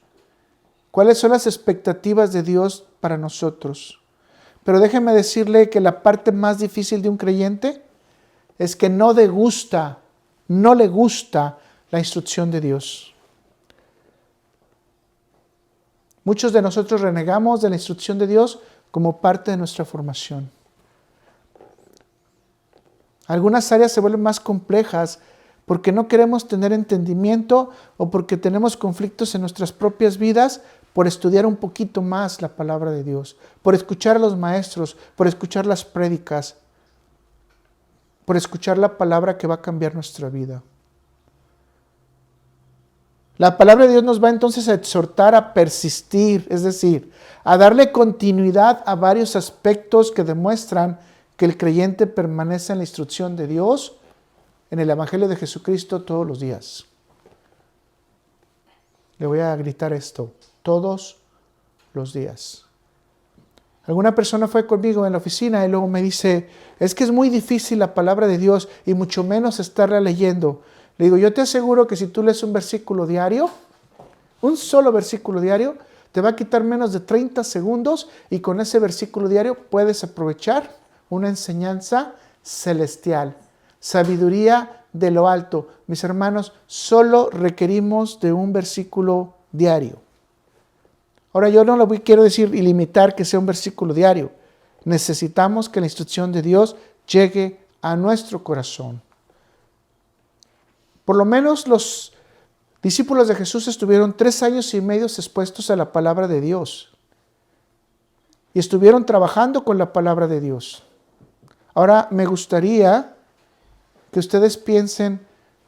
¿Cuáles son las expectativas de Dios para nosotros? Pero déjeme decirle que la parte más difícil de un creyente es que no le gusta la instrucción de Dios. Muchos de nosotros renegamos de la instrucción de Dios como parte de nuestra formación. Algunas áreas se vuelven más complejas porque no queremos tener entendimiento o porque tenemos conflictos en nuestras propias vidas por estudiar un poquito más la palabra de Dios, por escuchar a los maestros, por escuchar las prédicas, por escuchar la palabra que va a cambiar nuestra vida. La palabra de Dios nos va entonces a exhortar a persistir, es decir, a darle continuidad a varios aspectos que demuestran que el creyente permanece en la instrucción de Dios, en el Evangelio de Jesucristo todos los días. Le voy a gritar esto, todos los días. Alguna persona fue conmigo en la oficina y luego me dice, es que es muy difícil la palabra de Dios y mucho menos estarla leyendo. Le digo, yo te aseguro que si tú lees un versículo diario, un solo versículo diario, te va a quitar menos de 30 segundos y con ese versículo diario puedes aprovechar una enseñanza celestial, sabiduría de lo alto. Mis hermanos, solo requerimos de un versículo diario. Ahora yo no quiero decir y limitar que sea un versículo diario. Necesitamos que la instrucción de Dios llegue a nuestro corazón. Por lo menos los discípulos de Jesús estuvieron 3 años y medio expuestos a la palabra de Dios. Y estuvieron trabajando con la palabra de Dios. Ahora me gustaría que ustedes piensen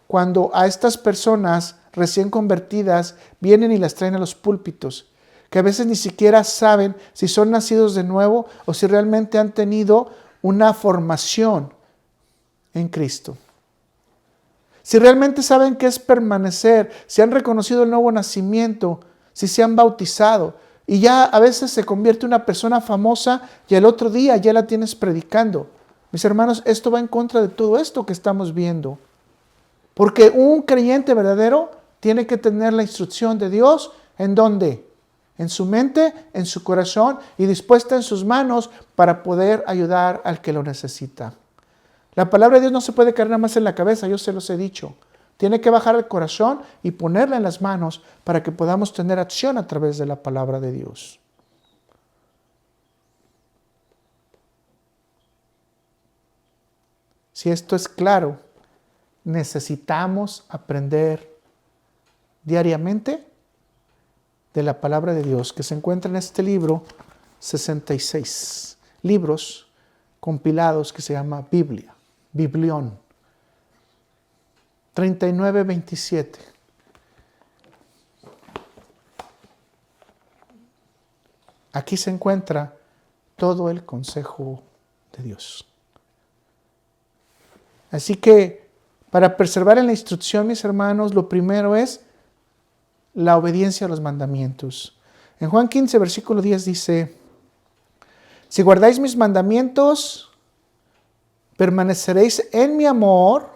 cuando a estas personas recién convertidas vienen y las traen a los púlpitos, que a veces ni siquiera saben si son nacidos de nuevo o si realmente han tenido una formación en Cristo. Si realmente saben qué es permanecer, si han reconocido el nuevo nacimiento, si se han bautizado. Y ya a veces se convierte una persona famosa y el otro día ya la tienes predicando. Mis hermanos, esto va en contra de todo esto que estamos viendo. Porque un creyente verdadero tiene que tener la instrucción de Dios, ¿en dónde? En su mente, en su corazón y dispuesta en sus manos para poder ayudar al que lo necesita. La palabra de Dios no se puede caer nada más en la cabeza, yo se los he dicho. Tiene que bajar al corazón y ponerla en las manos para que podamos tener acción a través de la palabra de Dios. Si esto es claro, necesitamos aprender diariamente de la palabra de Dios que se encuentra en este libro, 66 libros compilados que se llama Biblia, Biblión, 39:27. Aquí se encuentra todo el consejo de Dios. Así que para perseverar en la instrucción, mis hermanos, lo primero es la obediencia a los mandamientos. En Juan 15, versículo 10 dice, si guardáis mis mandamientos, permaneceréis en mi amor,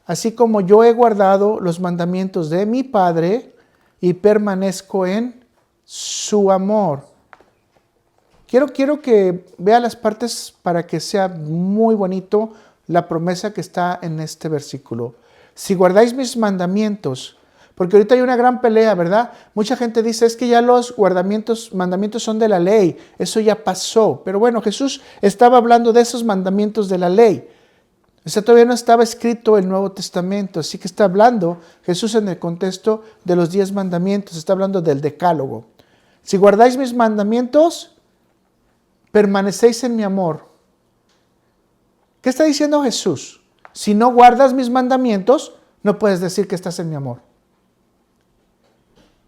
así como yo he guardado los mandamientos de mi Padre y permanezco en su amor. Quiero que vea las partes para que sea muy bonito la promesa que está en este versículo. Si guardáis mis mandamientos, porque ahorita hay una gran pelea, ¿verdad? Mucha gente dice, es que ya los mandamientos son de la ley, eso ya pasó. Pero bueno, Jesús estaba hablando de esos mandamientos de la ley. O sea, todavía no estaba escrito el Nuevo Testamento, así que está hablando Jesús en el contexto de los 10 mandamientos, está hablando del decálogo. Si guardáis mis mandamientos, permanecéis en mi amor. ¿Qué está diciendo Jesús? Si no guardas mis mandamientos, no puedes decir que estás en mi amor.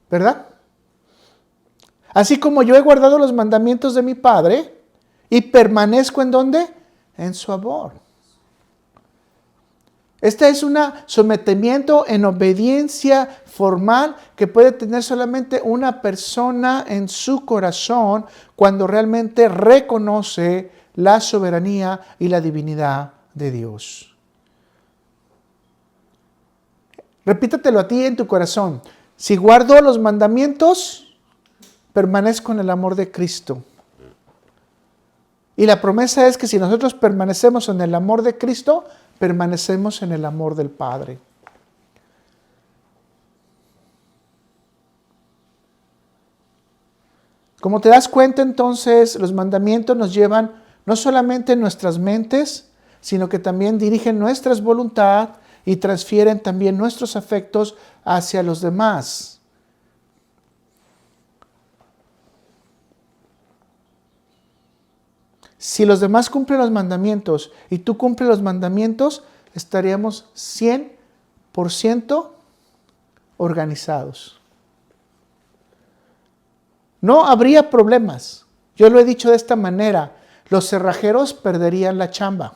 ¿Verdad? Así como yo he guardado los mandamientos de mi Padre y permanezco ¿en dónde? En su amor. Este es un sometimiento en obediencia formal que puede tener solamente una persona en su corazón cuando realmente reconoce la soberanía y la divinidad de Dios. Repítatelo a ti en tu corazón. Si guardo los mandamientos, permanezco en el amor de Cristo. Y la promesa es que si nosotros permanecemos en el amor de Cristo, permanecemos en el amor del Padre. Como te das cuenta, entonces, los mandamientos nos llevan no solamente en nuestras mentes, sino que también dirigen nuestras voluntades y transfieren también nuestros afectos hacia los demás. Si los demás cumplen los mandamientos y tú cumples los mandamientos, estaríamos 100% organizados. No habría problemas. Yo lo he dicho de esta manera. Los cerrajeros perderían la chamba.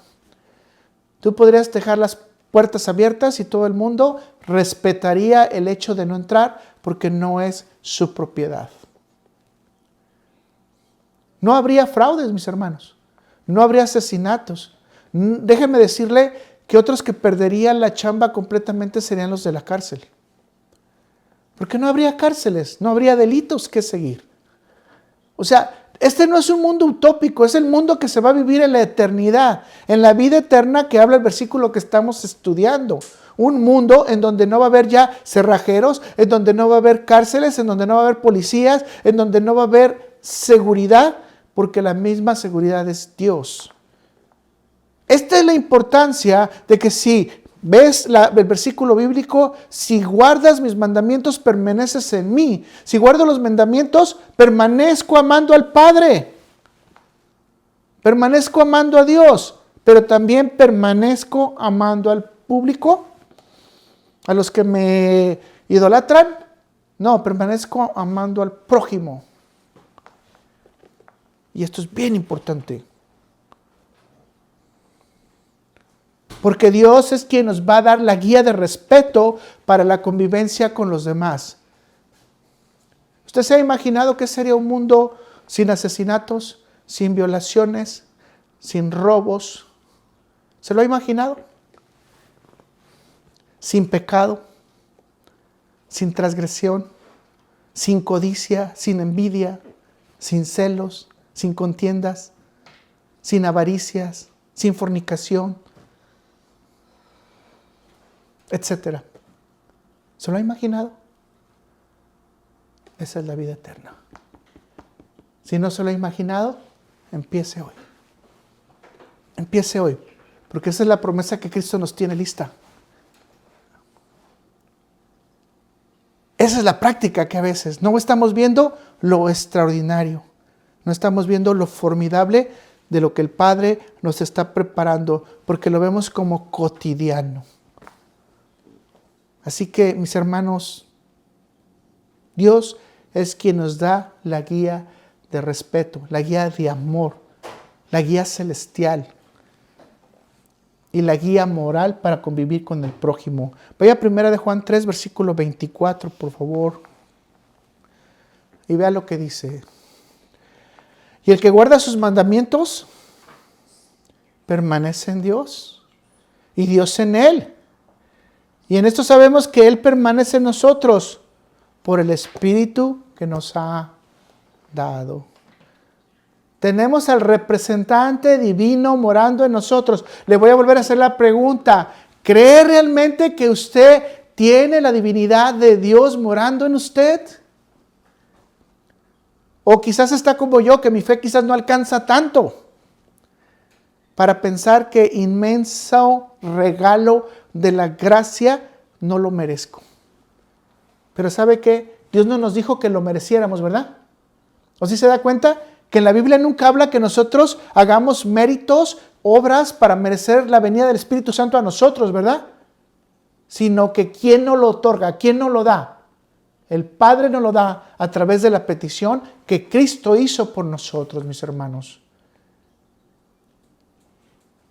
Tú podrías dejar las puertas abiertas y todo el mundo respetaría el hecho de no entrar porque no es su propiedad. No habría fraudes, mis hermanos. No habría asesinatos. Déjeme decirle que otros que perderían la chamba completamente serían los de la cárcel. Porque no habría cárceles, no habría delitos que seguir. O sea, este no es un mundo utópico, es el mundo que se va a vivir en la eternidad, en la vida eterna que habla el versículo que estamos estudiando. Un mundo en donde no va a haber ya cerrajeros, en donde no va a haber cárceles, en donde no va a haber policías, en donde no va a haber seguridad, porque la misma seguridad es Dios. Esta es la importancia de que si ves el versículo bíblico, si guardas mis mandamientos, permaneces en mí. Si guardo los mandamientos, permanezco amando al Padre. Permanezco amando a Dios, pero también permanezco amando al público, a los que me idolatran. No, permanezco amando al prójimo. Y esto es bien importante. Porque Dios es quien nos va a dar la guía de respeto para la convivencia con los demás. ¿Usted se ha imaginado qué sería un mundo sin asesinatos, sin violaciones, sin robos? ¿Se lo ha imaginado? Sin pecado, sin transgresión, sin codicia, sin envidia, sin celos, sin contiendas, sin avaricias, sin fornicación, etcétera. ¿Se lo ha imaginado? Esa es la vida eterna. Si no se lo ha imaginado, empiece hoy. Empiece hoy, porque esa es la promesa que Cristo nos tiene lista. Esa es la práctica que a veces no estamos viendo lo extraordinario. No estamos viendo lo formidable de lo que el Padre nos está preparando, porque lo vemos como cotidiano. Así que, mis hermanos, Dios es quien nos da la guía de respeto, la guía de amor, la guía celestial y la guía moral para convivir con el prójimo. Vaya a 1 Juan 3, versículo 24, por favor, y vea lo que dice. Y el que guarda sus mandamientos permanece en Dios y Dios en él. Y en esto sabemos que Él permanece en nosotros por el Espíritu que nos ha dado. Tenemos al representante divino morando en nosotros. Le voy a volver a hacer la pregunta. ¿Cree realmente que usted tiene la divinidad de Dios morando en usted? O quizás está como yo, que mi fe quizás no alcanza tanto para pensar que inmenso regalo de la gracia no lo merezco. Pero ¿sabe qué? Dios no nos dijo que lo mereciéramos, ¿verdad? ¿O si se da cuenta? Que en la Biblia nunca habla que nosotros hagamos méritos, obras para merecer la venida del Espíritu Santo a nosotros, ¿verdad? Sino que ¿quién nos lo otorga? ¿Quién nos lo da? El Padre nos lo da a través de la petición que Cristo hizo por nosotros, mis hermanos.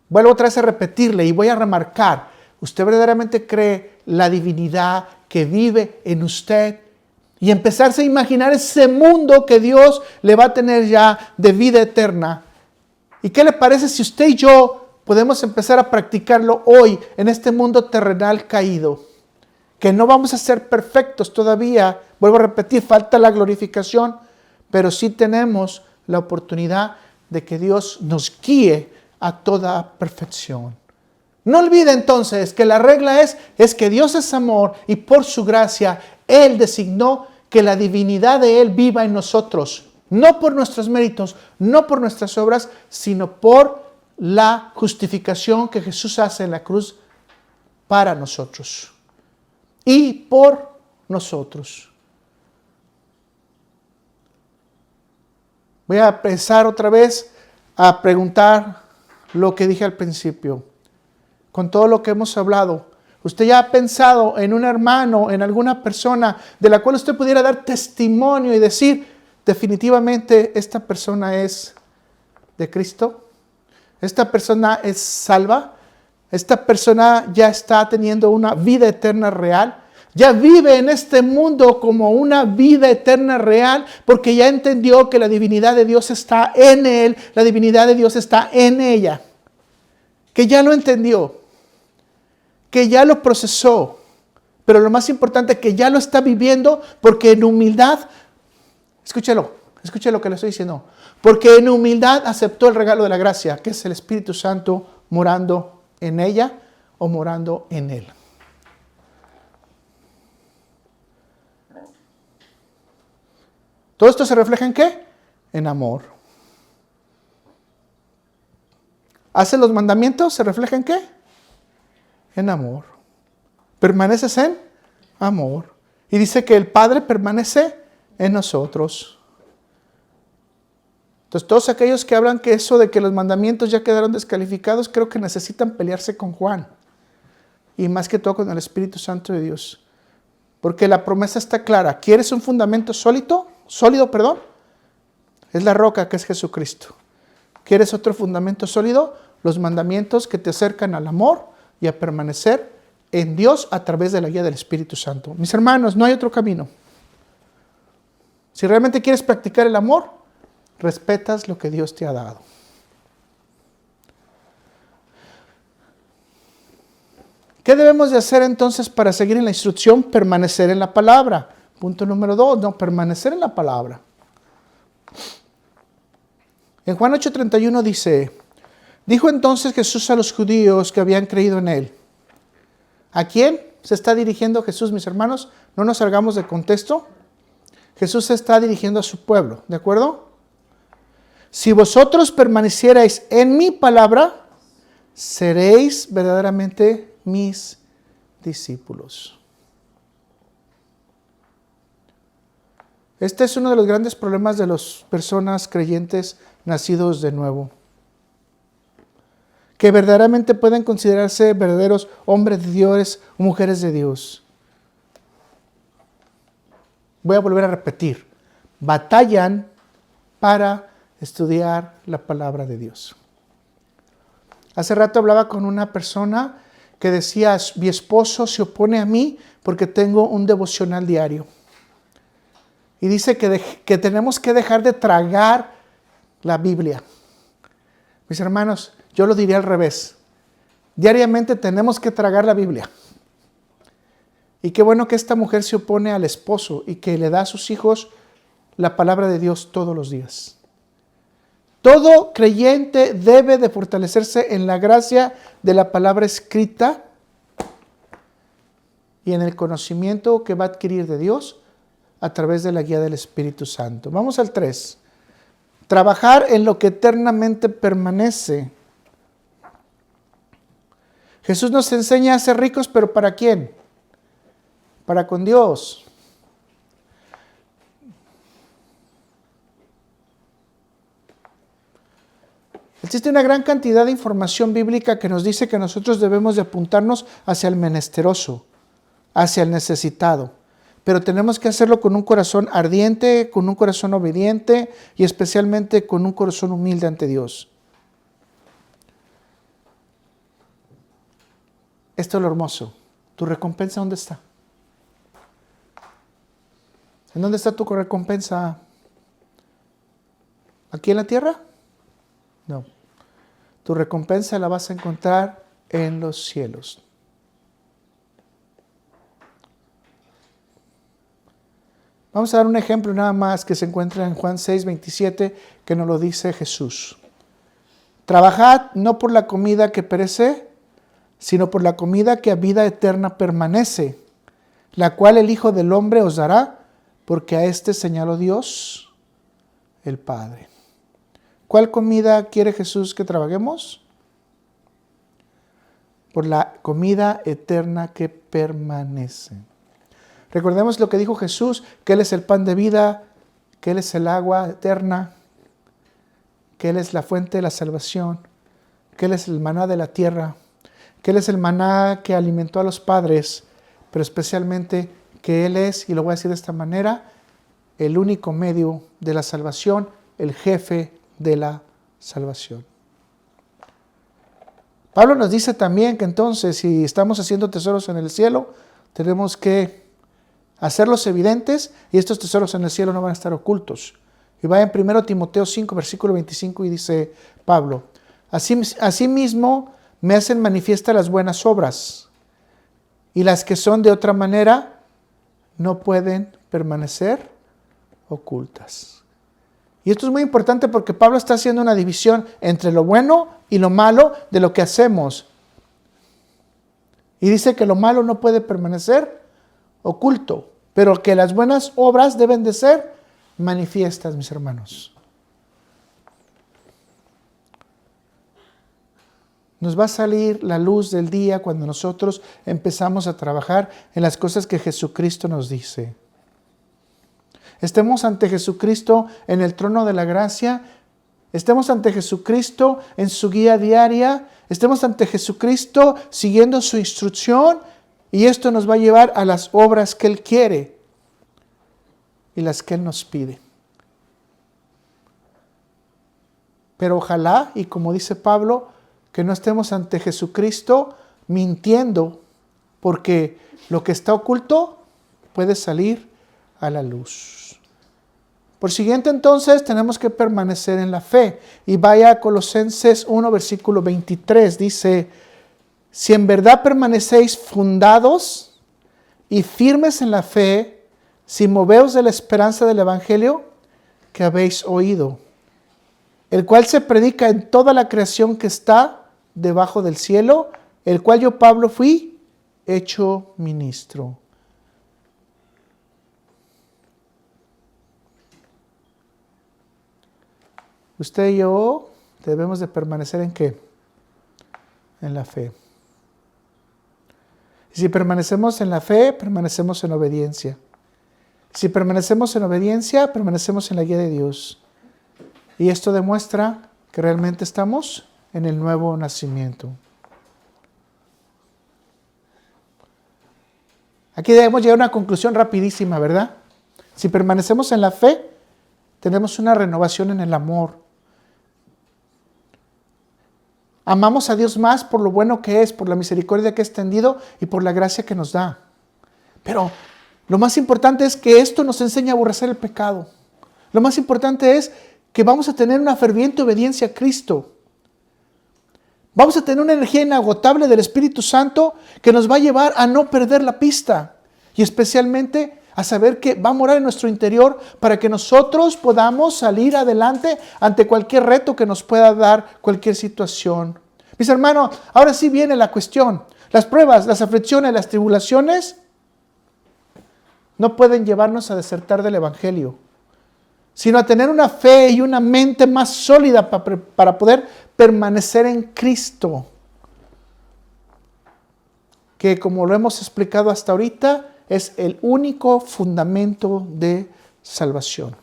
Vuelvo otra vez a repetirle y voy a remarcar. ¿Usted verdaderamente cree la divinidad que vive en usted? Y empezarse a imaginar ese mundo que Dios le va a tener ya de vida eterna. ¿Y qué le parece si usted y yo podemos empezar a practicarlo hoy en este mundo terrenal caído? Que no vamos a ser perfectos todavía. Vuelvo a repetir, falta la glorificación, pero sí tenemos la oportunidad de que Dios nos guíe a toda perfección. No olvide entonces que la regla es que Dios es amor y por su gracia Él designó que la divinidad de Él viva en nosotros. No por nuestros méritos, no por nuestras obras, sino por la justificación que Jesús hace en la cruz para nosotros y por nosotros. Voy a empezar otra vez a preguntar lo que dije al principio. Con todo lo que hemos hablado, ¿usted ya ha pensado en un hermano, en alguna persona de la cual usted pudiera dar testimonio y decir, definitivamente esta persona es de Cristo? ¿Esta persona es salva? ¿Esta persona ya está teniendo una vida eterna real? Ya vive en este mundo como una vida eterna real porque ya entendió que la divinidad de Dios está en él, la divinidad de Dios está en ella. Que ya lo entendió, que ya lo procesó, pero lo más importante que ya lo está viviendo porque en humildad, escuche lo que le estoy diciendo, porque en humildad aceptó el regalo de la gracia, que es el Espíritu Santo morando en ella o morando en él. ¿Todo esto se refleja en qué? En amor. ¿Hace los mandamientos? ¿Se refleja en qué? En amor. ¿Permaneces en? Amor. Y dice que el Padre permanece en nosotros. Entonces, todos aquellos que hablan que eso de que los mandamientos ya quedaron descalificados, creo que necesitan pelearse con Juan. Y más que todo con el Espíritu Santo de Dios. Porque la promesa está clara. ¿Quieres un fundamento sólido? Es la roca que es Jesucristo. ¿Quieres otro fundamento sólido? Los mandamientos que te acercan al amor y a permanecer en Dios a través de la guía del Espíritu Santo. Mis hermanos, no hay otro camino. Si realmente quieres practicar el amor, respetas lo que Dios te ha dado. ¿Qué debemos de hacer entonces para seguir en la instrucción? Permanecer en la palabra. Punto número 2, permanecer en la palabra. En Juan 8:31 dice, dijo entonces Jesús a los judíos que habían creído en él. ¿A quién se está dirigiendo Jesús, mis hermanos? No nos salgamos de contexto. Jesús se está dirigiendo a su pueblo, ¿de acuerdo? Si vosotros permanecierais en mi palabra, seréis verdaderamente mis discípulos. Este es uno de los grandes problemas de las personas creyentes nacidos de nuevo. Que verdaderamente pueden considerarse verdaderos hombres de Dios o mujeres de Dios. Voy a volver a repetir. Batallan para estudiar la palabra de Dios. Hace rato hablaba con una persona que decía, mi esposo se opone a mí porque tengo un devocional diario. Y dice que tenemos que dejar de tragar la Biblia. Mis hermanos, yo lo diría al revés. Diariamente tenemos que tragar la Biblia. Y qué bueno que esta mujer se opone al esposo y que le da a sus hijos la palabra de Dios todos los días. Todo creyente debe de fortalecerse en la gracia de la palabra escrita y en el conocimiento que va a adquirir de Dios a través de la guía del Espíritu Santo. Vamos al 3. Trabajar en lo que eternamente permanece. Jesús nos enseña a ser ricos, pero ¿para quién? Para con Dios. Existe una gran cantidad de información bíblica que nos dice que nosotros debemos de apuntarnos hacia el menesteroso, hacia el necesitado. Pero tenemos que hacerlo con un corazón ardiente, con un corazón obediente y especialmente con un corazón humilde ante Dios. Esto es lo hermoso. ¿Tu recompensa dónde está? ¿En dónde está tu recompensa? ¿Aquí en la tierra? No. Tu recompensa la vas a encontrar en los cielos. Vamos a dar un ejemplo nada más que se encuentra en Juan 6:27, que nos lo dice Jesús. Trabajad no por la comida que perece, sino por la comida que a vida eterna permanece, la cual el Hijo del Hombre os dará, porque a este señaló Dios, el Padre. ¿Cuál comida quiere Jesús que trabajemos? Por la comida eterna que permanece. Recordemos lo que dijo Jesús, que Él es el pan de vida, que Él es el agua eterna, que Él es la fuente de la salvación, que Él es el maná de la tierra, que Él es el maná que alimentó a los padres, pero especialmente que Él es, y lo voy a decir de esta manera, el único medio de la salvación, el jefe de la salvación. Pablo nos dice también que entonces, si estamos haciendo tesoros en el cielo, tenemos que hacerlos evidentes, y estos tesoros en el cielo no van a estar ocultos. Y vaya en 1 Timoteo 5, versículo 25, y dice Pablo, asimismo me hacen manifiestas las buenas obras, y las que son de otra manera no pueden permanecer ocultas. Y esto es muy importante porque Pablo está haciendo una división entre lo bueno y lo malo de lo que hacemos. Y dice que lo malo no puede permanecer oculto, pero que las buenas obras deben de ser manifiestas, mis hermanos. Nos va a salir la luz del día cuando nosotros empezamos a trabajar en las cosas que Jesucristo nos dice. Estemos ante Jesucristo en el trono de la gracia, estemos ante Jesucristo en su guía diaria, estemos ante Jesucristo siguiendo su instrucción, y esto nos va a llevar a las obras que Él quiere y las que Él nos pide. Pero ojalá, y como dice Pablo, que no estemos ante Jesucristo mintiendo, porque lo que está oculto puede salir a la luz. Por siguiente, entonces, tenemos que permanecer en la fe. Y vaya a Colosenses 1, versículo 23, dice, si en verdad permanecéis fundados y firmes en la fe, si moveos de la esperanza del Evangelio que habéis oído, el cual se predica en toda la creación que está debajo del cielo, el cual yo, Pablo, fui hecho ministro. Usted y yo debemos de permanecer ¿en qué? En la fe. Y si permanecemos en la fe, permanecemos en obediencia. Si permanecemos en obediencia, permanecemos en la guía de Dios. Y esto demuestra que realmente estamos en el nuevo nacimiento. Aquí debemos llegar a una conclusión rapidísima, ¿verdad? Si permanecemos en la fe, tenemos una renovación en el amor. Amamos a Dios más por lo bueno que es, por la misericordia que ha extendido y por la gracia que nos da. Pero lo más importante es que esto nos enseña a aborrecer el pecado. Lo más importante es que vamos a tener una ferviente obediencia a Cristo. Vamos a tener una energía inagotable del Espíritu Santo que nos va a llevar a no perder la pista. Y especialmente a saber que va a morar en nuestro interior para que nosotros podamos salir adelante ante cualquier reto que nos pueda dar cualquier situación. Mis hermanos, ahora sí viene la cuestión. Las pruebas, las aflicciones, las tribulaciones no pueden llevarnos a desertar del Evangelio, sino a tener una fe y una mente más sólida para poder permanecer en Cristo. Que como lo hemos explicado hasta ahorita, es el único fundamento de salvación.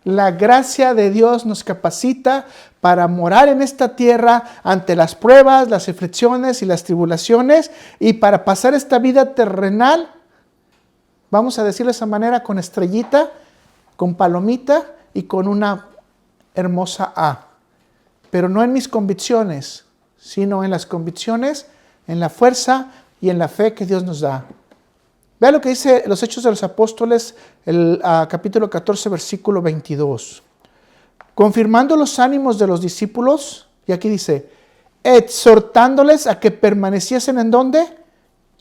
La gracia de Dios nos capacita para morar en esta tierra ante las pruebas, las aflicciones y las tribulaciones, y para pasar esta vida terrenal, vamos a decirlo de esa manera, con estrellita, con palomita y con una hermosa A. Pero no en mis convicciones, sino en las convicciones, en la fuerza y en la fe que Dios nos da. Vea lo que dice los Hechos de los Apóstoles, capítulo 14, versículo 22. Confirmando los ánimos de los discípulos, y aquí dice, exhortándoles a que permaneciesen ¿en dónde?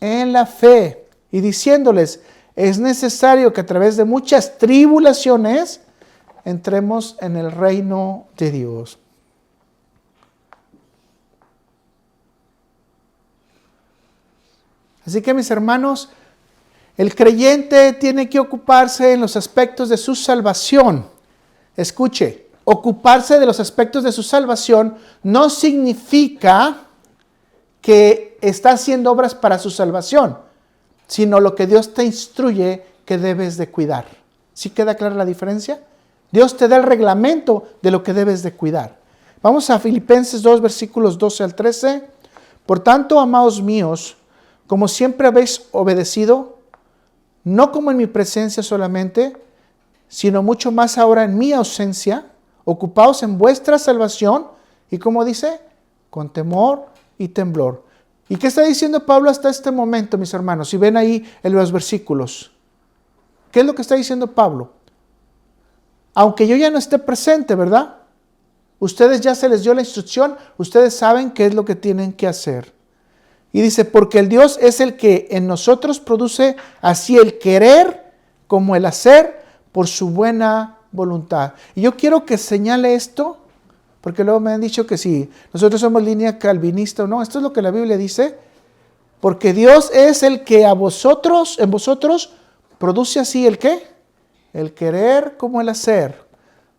En la fe, y diciéndoles, es necesario que a través de muchas tribulaciones entremos en el reino de Dios. Así que, mis hermanos, el creyente tiene que ocuparse en los aspectos de su salvación. Escuche, ocuparse de los aspectos de su salvación no significa que está haciendo obras para su salvación, sino lo que Dios te instruye que debes de cuidar. ¿Sí queda clara la diferencia? Dios te da el reglamento de lo que debes de cuidar. Vamos a Filipenses 2, versículos 12 al 13. Por tanto, amados míos, como siempre habéis obedecido, no como en mi presencia solamente, sino mucho más ahora en mi ausencia, ocupaos en vuestra salvación, y como dice, con temor y temblor. ¿Y qué está diciendo Pablo hasta este momento, mis hermanos? Si ven ahí en los versículos. ¿Qué es lo que está diciendo Pablo? Aunque yo ya no esté presente, ¿verdad? Ustedes ya se les dio la instrucción, ustedes saben qué es lo que tienen que hacer. Y dice, porque el Dios es el que en nosotros produce así el querer como el hacer por su buena voluntad. Y yo quiero que señale esto, porque luego me han dicho que si nosotros somos línea calvinista o no, esto es lo que la Biblia dice, porque Dios es el que en vosotros, produce así el ¿qué? El querer como el hacer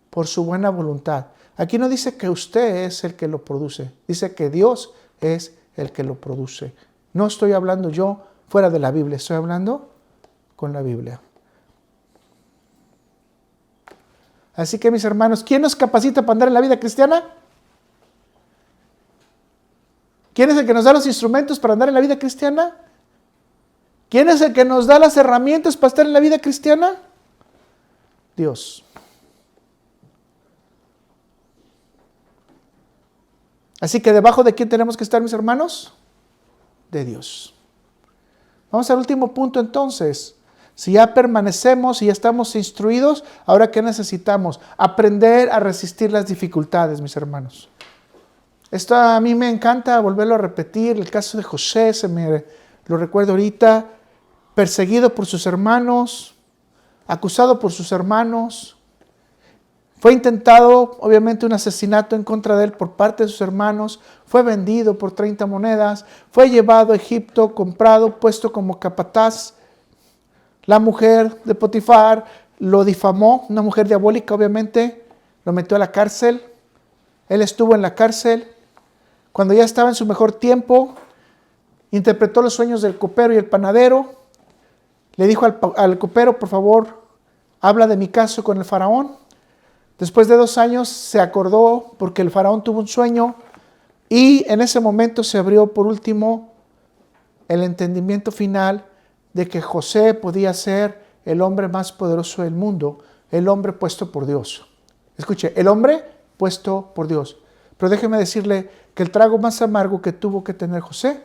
por su buena voluntad. Aquí no dice que usted es el que lo produce, dice que Dios es el que lo produce. No estoy hablando yo fuera de la Biblia, estoy hablando con la Biblia. Así que mis hermanos, ¿quién nos capacita para andar en la vida cristiana? ¿Quién es el que nos da los instrumentos para andar en la vida cristiana? ¿Quién es el que nos da las herramientas para estar en la vida cristiana? Dios. Así que debajo de quién tenemos que estar, mis hermanos? De Dios. Vamos al último punto entonces. Si ya permanecemos y ya estamos instruidos, ¿ahora qué necesitamos? Aprender a resistir las dificultades, mis hermanos. Esto a mí me encanta volverlo a repetir. El caso de José, lo recuerdo ahorita, perseguido por sus hermanos, acusado por sus hermanos. Fue intentado, obviamente, un asesinato en contra de él por parte de sus hermanos. Fue vendido por 30 monedas. Fue llevado a Egipto, comprado, puesto como capataz. La mujer de Potifar lo difamó, una mujer diabólica, obviamente. Lo metió a la cárcel. Él estuvo en la cárcel. Cuando ya estaba en su mejor tiempo, interpretó los sueños del copero y el panadero. Le dijo al copero, por favor, habla de mi caso con el faraón. Después de 2 años se acordó porque el faraón tuvo un sueño y en ese momento se abrió por último el entendimiento final de que José podía ser el hombre más poderoso del mundo, el hombre puesto por Dios. Escuche, el hombre puesto por Dios. Pero déjeme decirle que el trago más amargo que tuvo que tener José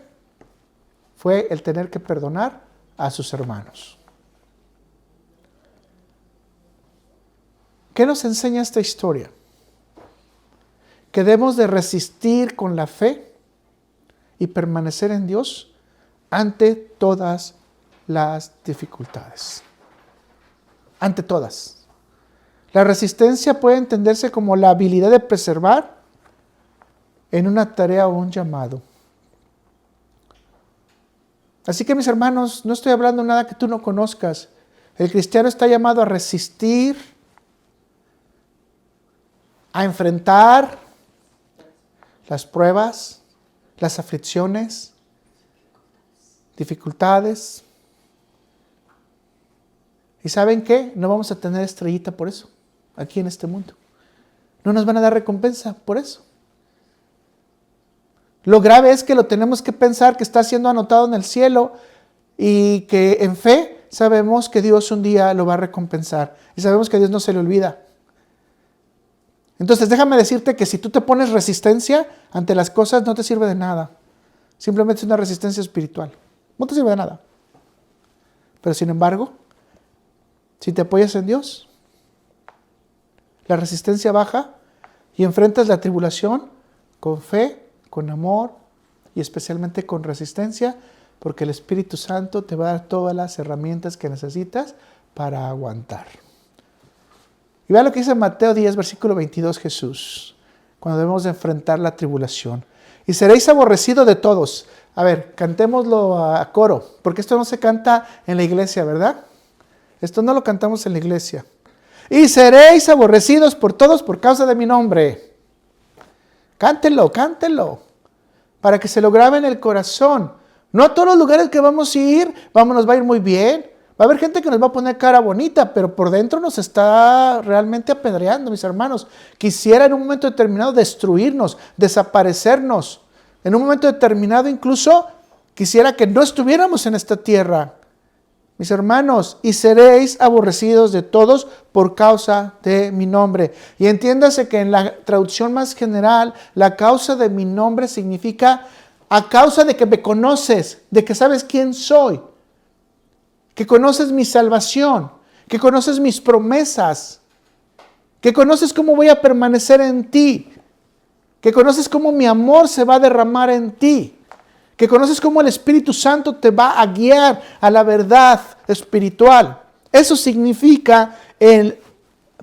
fue el tener que perdonar a sus hermanos. ¿Qué nos enseña esta historia? Que debemos de resistir con la fe y permanecer en Dios ante todas las dificultades. Ante todas. La resistencia puede entenderse como la habilidad de preservar en una tarea o un llamado. Así que mis hermanos, no estoy hablando nada que tú no conozcas. El cristiano está llamado a resistir, a enfrentar las pruebas, las aflicciones, dificultades. ¿Y saben qué? No vamos a tener estrellita por eso, aquí en este mundo. No nos van a dar recompensa por eso. Lo grave es que lo tenemos que pensar que está siendo anotado en el cielo y que en fe sabemos que Dios un día lo va a recompensar. Y sabemos que a Dios no se le olvida. Entonces déjame decirte que si tú te pones resistencia ante las cosas no te sirve de nada. Simplemente es una resistencia espiritual. No te sirve de nada. Pero sin embargo, si te apoyas en Dios, la resistencia baja y enfrentas la tribulación con fe, con amor y especialmente con resistencia, porque el Espíritu Santo te va a dar todas las herramientas que necesitas para aguantar. Y vean lo que dice Mateo 10, versículo 22, Jesús, cuando debemos de enfrentar la tribulación. Y seréis aborrecidos de todos. A ver, cantémoslo a coro, porque esto no se canta en la iglesia, ¿verdad? Esto no lo cantamos en la iglesia. Y seréis aborrecidos por todos por causa de mi nombre. Cántelo, cántelo, para que se lo grabe en el corazón. No a todos los lugares que vamos a ir, nos va a ir muy bien. Va a haber gente que nos va a poner cara bonita, pero por dentro nos está realmente apedreando, mis hermanos. Quisiera en un momento determinado destruirnos, desaparecernos. En un momento determinado incluso quisiera que no estuviéramos en esta tierra. Mis hermanos, y seréis aborrecidos de todos por causa de mi nombre. Y entiéndase que en la traducción más general, la causa de mi nombre significa a causa de que me conoces, de que sabes quién soy, que conoces mi salvación, que conoces mis promesas, que conoces cómo voy a permanecer en ti, que conoces cómo mi amor se va a derramar en ti, que conoces cómo el Espíritu Santo te va a guiar a la verdad espiritual. Eso significa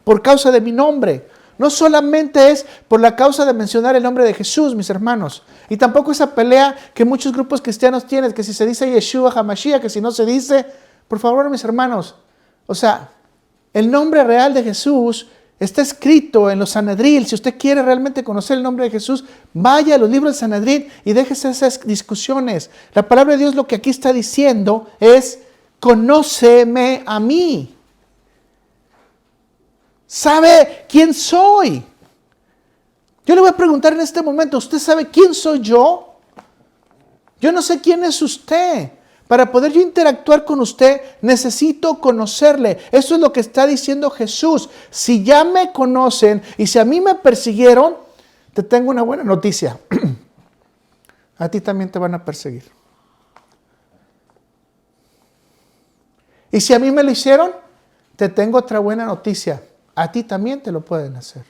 por causa de mi nombre. No solamente es por la causa de mencionar el nombre de Jesús, mis hermanos. Y tampoco esa pelea que muchos grupos cristianos tienen, que si se dice Yeshua HaMashiach, que si no se dice, por favor, mis hermanos. O sea, el nombre real de Jesús está escrito en los Sanedrín. Si usted quiere realmente conocer el nombre de Jesús, vaya a los libros del Sanedrín y déjese esas discusiones. La palabra de Dios lo que aquí está diciendo es, conóceme a mí. ¿Sabe quién soy? Yo le voy a preguntar en este momento, ¿usted sabe quién soy yo? Yo no sé quién es usted. Para poder yo interactuar con usted, necesito conocerle. Eso es lo que está diciendo Jesús. Si ya me conocen y si a mí me persiguieron, te tengo una buena noticia. A ti también te van a perseguir. Y si a mí me lo hicieron, te tengo otra buena noticia. A ti también te lo pueden hacer.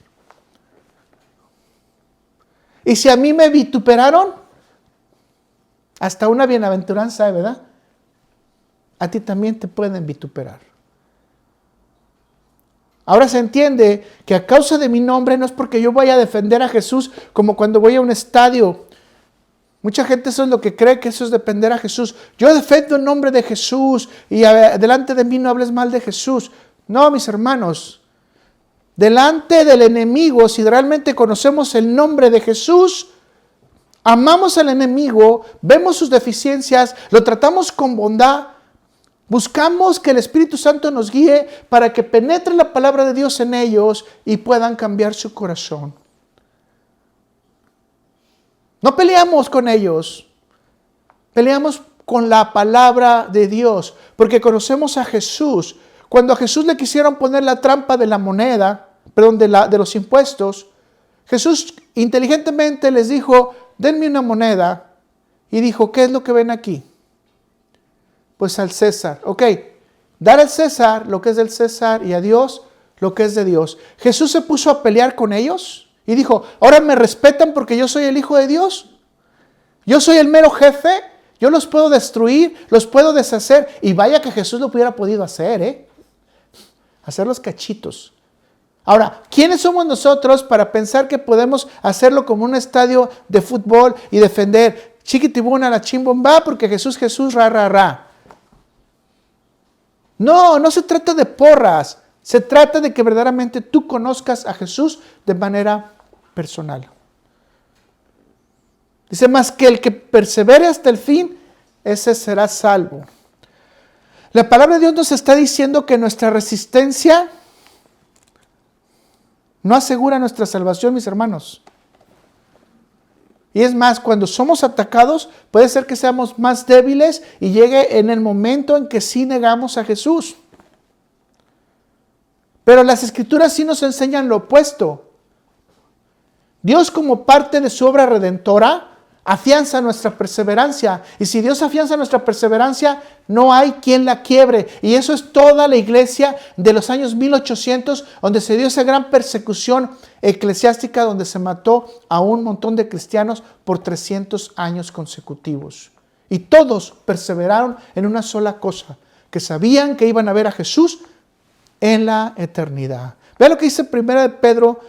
Y si a mí me vituperaron, hasta una bienaventuranza, ¿verdad? A ti también te pueden vituperar. Ahora se entiende que a causa de mi nombre no es porque yo vaya a defender a Jesús como cuando voy a un estadio. Mucha gente eso es lo que cree, que eso es defender a Jesús. Yo defiendo el nombre de Jesús y delante de mí no hables mal de Jesús. No, mis hermanos. Delante del enemigo, si realmente conocemos el nombre de Jesús, amamos al enemigo, vemos sus deficiencias, lo tratamos con bondad, buscamos que el Espíritu Santo nos guíe para que penetre la palabra de Dios en ellos y puedan cambiar su corazón. No peleamos con ellos, peleamos con la palabra de Dios, porque conocemos a Jesús. Cuando a Jesús le quisieron poner la trampa de la moneda, de los impuestos, Jesús inteligentemente les dijo, denme una moneda. Y dijo, ¿qué es lo que ven aquí? Pues al César. Ok, dar al César lo que es del César y a Dios lo que es de Dios. Jesús se puso a pelear con ellos y dijo, ¿ahora me respetan porque yo soy el Hijo de Dios? Yo soy el mero jefe, yo los puedo destruir, los puedo deshacer. Y vaya que Jesús lo hubiera podido hacer, hacer los cachitos. Ahora, ¿quiénes somos nosotros para pensar que podemos hacerlo como un estadio de fútbol y defender chiquitibuna la chimbomba porque Jesús, ra, ra, ra? No, no se trata de porras. Se trata de que verdaderamente tú conozcas a Jesús de manera personal. Dice, más que el que persevere hasta el fin, ese será salvo. La palabra de Dios nos está diciendo que nuestra resistencia no asegura nuestra salvación, mis hermanos. Y es más, cuando somos atacados, puede ser que seamos más débiles y llegue en el momento en que sí negamos a Jesús. Pero las Escrituras sí nos enseñan lo opuesto. Dios, como parte de su obra redentora, afianza nuestra perseverancia. Y si Dios afianza nuestra perseverancia, no hay quien la quiebre. Y eso es toda la iglesia de los años 1800, donde se dio esa gran persecución eclesiástica, donde se mató a un montón de cristianos por 300 años consecutivos. Y todos perseveraron en una sola cosa, que sabían que iban a ver a Jesús en la eternidad. Vean lo que dice 1 de Pedro,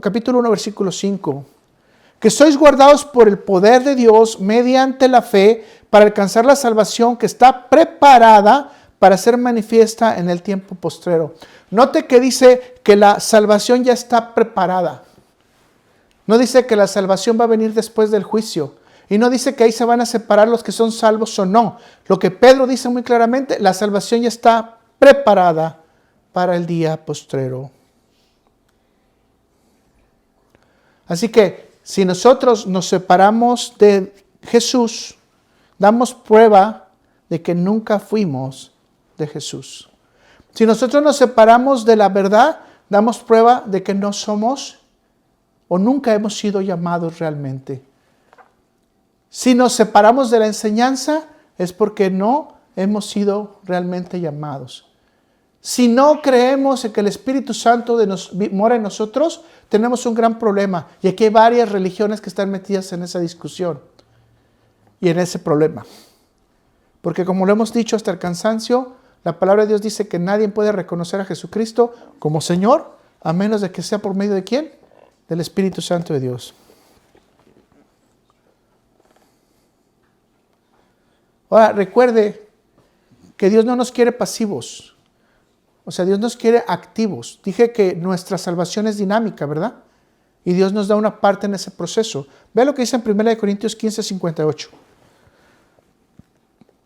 capítulo 1, versículo 5. Que sois guardados por el poder de Dios mediante la fe para alcanzar la salvación que está preparada para ser manifiesta en el tiempo postrero. Note que dice que la salvación ya está preparada. No dice que la salvación va a venir después del juicio. Y no dice que ahí se van a separar los que son salvos o no. Lo que Pedro dice muy claramente, la salvación ya está preparada para el día postrero. Así que si nosotros nos separamos de Jesús, damos prueba de que nunca fuimos de Jesús. Si nosotros nos separamos de la verdad, damos prueba de que no somos o nunca hemos sido llamados realmente. Si nos separamos de la enseñanza, es porque no hemos sido realmente llamados. Si no creemos en que el Espíritu Santo mora en nosotros, tenemos un gran problema. Y aquí hay varias religiones que están metidas en esa discusión y en ese problema. Porque como lo hemos dicho hasta el cansancio, la palabra de Dios dice que nadie puede reconocer a Jesucristo como Señor, a menos de que sea por medio de ¿quién? Del Espíritu Santo de Dios. Ahora, recuerde que Dios no nos quiere pasivos. O sea, Dios nos quiere activos. Dije que nuestra salvación es dinámica, ¿verdad? Y Dios nos da una parte en ese proceso. Vea lo que dice en 1 Corintios 15, 58.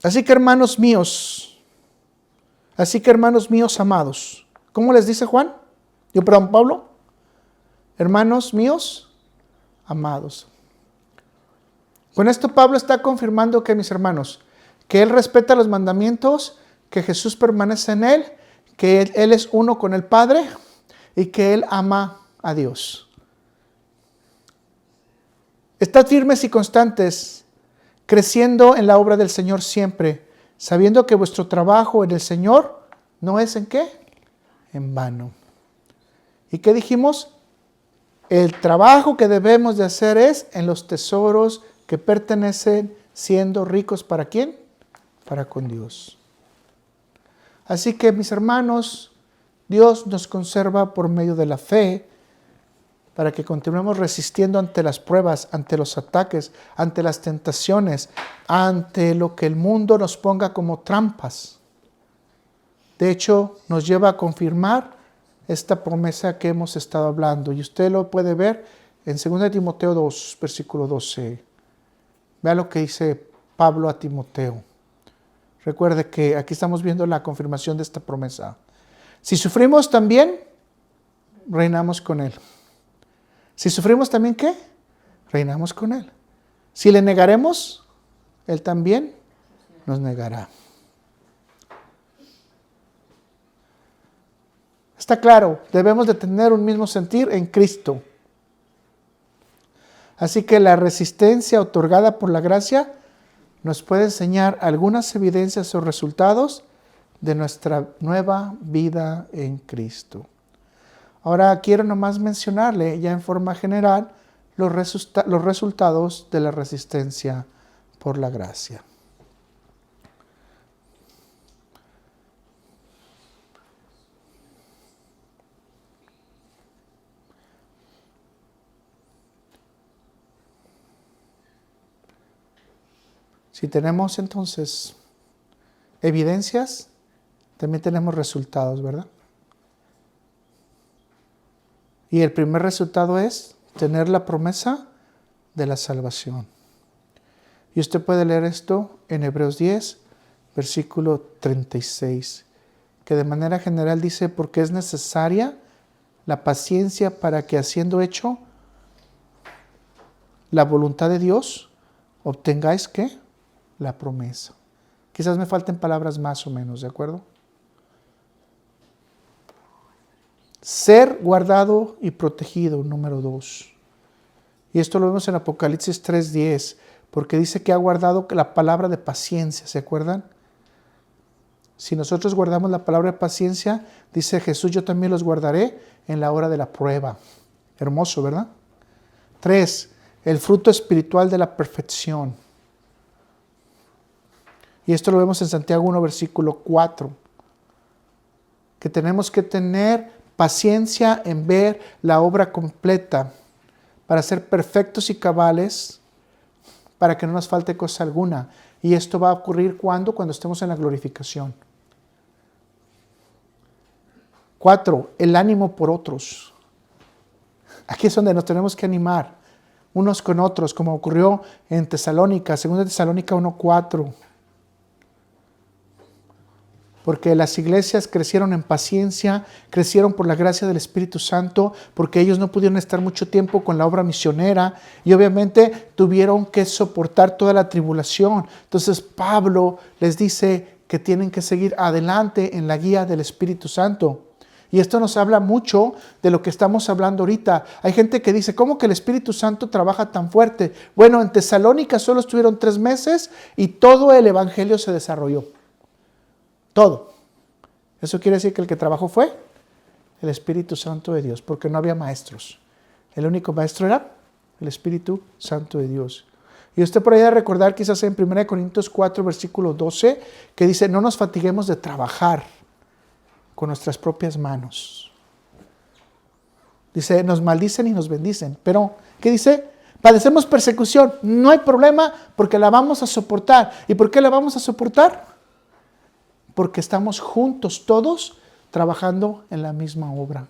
Así que hermanos míos amados. ¿Cómo les dice Juan? Pablo. Hermanos míos amados. Con esto Pablo está confirmando que, mis hermanos, que él respeta los mandamientos, que Jesús permanece en él, que él es uno con el Padre y que él ama a Dios. Estad firmes y constantes, creciendo en la obra del Señor siempre, sabiendo que vuestro trabajo en el Señor no es ¿en qué? En vano. ¿Y qué dijimos? El trabajo que debemos de hacer es en los tesoros que pertenecen, siendo ricos ¿para quién? Para con Dios. Así que, mis hermanos, Dios nos conserva por medio de la fe para que continuemos resistiendo ante las pruebas, ante los ataques, ante las tentaciones, ante lo que el mundo nos ponga como trampas. De hecho, nos lleva a confirmar esta promesa que hemos estado hablando. Y usted lo puede ver en 2 Timoteo 2, versículo 12. Vea lo que dice Pablo a Timoteo. Recuerde que aquí estamos viendo la confirmación de esta promesa. Si sufrimos también, reinamos con Él. Si sufrimos también, ¿qué? Reinamos con Él. Si le negaremos, Él también nos negará. Está claro, debemos de tener un mismo sentir en Cristo. Así que la resistencia otorgada por la gracia nos puede enseñar algunas evidencias o resultados de nuestra nueva vida en Cristo. Ahora quiero nomás mencionarle ya en forma general los resultados de la resistencia por la gracia. Si tenemos entonces evidencias, también tenemos resultados, ¿verdad? Y el primer resultado es tener la promesa de la salvación. Y usted puede leer esto en Hebreos 10, versículo 36, que de manera general dice, porque es necesaria la paciencia para que haciendo hecho la voluntad de Dios, obtengáis ¿qué? La promesa. Quizás me falten palabras más o menos, ¿de acuerdo? Ser guardado y protegido, número 2. Y esto lo vemos en Apocalipsis 3:10, porque dice que ha guardado la palabra de paciencia, ¿se acuerdan? Si nosotros guardamos la palabra de paciencia, dice Jesús, yo también los guardaré en la hora de la prueba. Hermoso, ¿verdad? 3, el fruto espiritual de la perfección. Y esto lo vemos en Santiago 1, versículo 4. Que tenemos que tener paciencia en ver la obra completa para ser perfectos y cabales, para que no nos falte cosa alguna. Y esto va a ocurrir ¿cuándo? Cuando estemos en la glorificación. 4, el ánimo por otros. Aquí es donde nos tenemos que animar unos con otros, como ocurrió en Tesalónica, 2 Tesalónica 1:4. Porque las iglesias crecieron en paciencia, crecieron por la gracia del Espíritu Santo, porque ellos no pudieron estar mucho tiempo con la obra misionera y obviamente tuvieron que soportar toda la tribulación. Entonces Pablo les dice que tienen que seguir adelante en la guía del Espíritu Santo. Y esto nos habla mucho de lo que estamos hablando ahorita. Hay gente que dice, ¿cómo que el Espíritu Santo trabaja tan fuerte? Bueno, en Tesalónica solo estuvieron 3 meses y todo el Evangelio se desarrolló. Todo. Eso quiere decir que el que trabajó fue el Espíritu Santo de Dios, porque no había maestros. El único maestro era el Espíritu Santo de Dios. Y usted por ahí debe recordar quizás en 1 Corintios 4, versículo 12, que dice, no nos fatiguemos de trabajar con nuestras propias manos. Dice, nos maldicen y nos bendicen. Pero, ¿qué dice? Padecemos persecución. No hay problema porque la vamos a soportar. ¿Y por qué la vamos a soportar? Porque estamos juntos todos trabajando en la misma obra.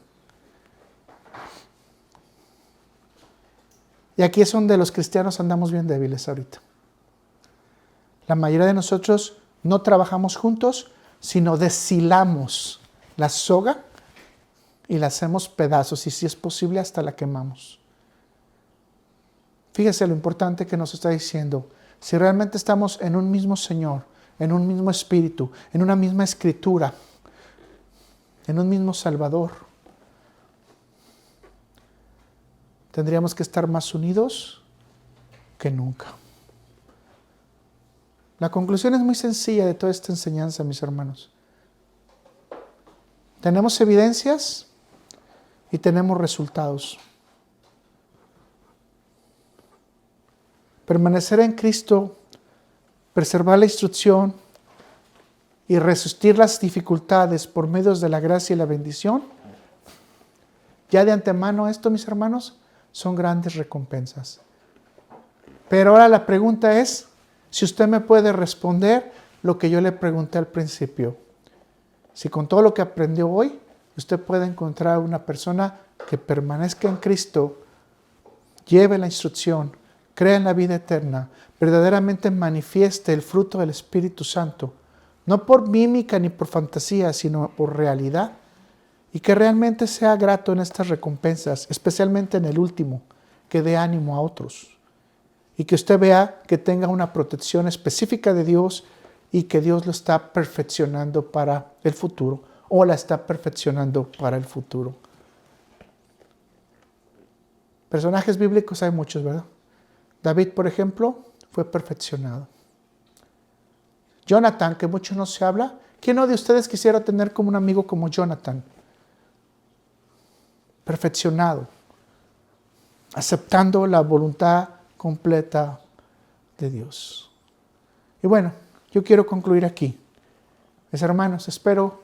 Y aquí es donde los cristianos andamos bien débiles ahorita. La mayoría de nosotros no trabajamos juntos, sino deshilamos la soga y la hacemos pedazos y si es posible hasta la quemamos. Fíjese lo importante que nos está diciendo. Si realmente estamos en un mismo Señor, en un mismo Espíritu, en una misma Escritura, en un mismo Salvador, tendríamos que estar más unidos que nunca. La conclusión es muy sencilla de toda esta enseñanza, mis hermanos. Tenemos evidencias y tenemos resultados. Permanecer en Cristo, preservar la instrucción y resistir las dificultades por medios de la gracia y la bendición, ya de antemano esto, mis hermanos, son grandes recompensas. Pero ahora la pregunta es, si usted me puede responder lo que yo le pregunté al principio. Si con todo lo que aprendió hoy, usted puede encontrar una persona que permanezca en Cristo, lleve la instrucción, crea en la vida eterna, verdaderamente manifieste el fruto del Espíritu Santo, no por mímica ni por fantasía, sino por realidad, y que realmente sea grato en estas recompensas, especialmente en el último, que dé ánimo a otros. Y que usted vea que tenga una protección específica de Dios y que Dios lo está perfeccionando para el futuro o la está perfeccionando para el futuro. Personajes bíblicos hay muchos, ¿verdad? David, por ejemplo, fue perfeccionado. Jonathan, que mucho no se habla. ¿Quién de ustedes quisiera tener como un amigo como Jonathan? Perfeccionado, aceptando la voluntad completa de Dios. Y bueno, yo quiero concluir aquí. Mis hermanos, espero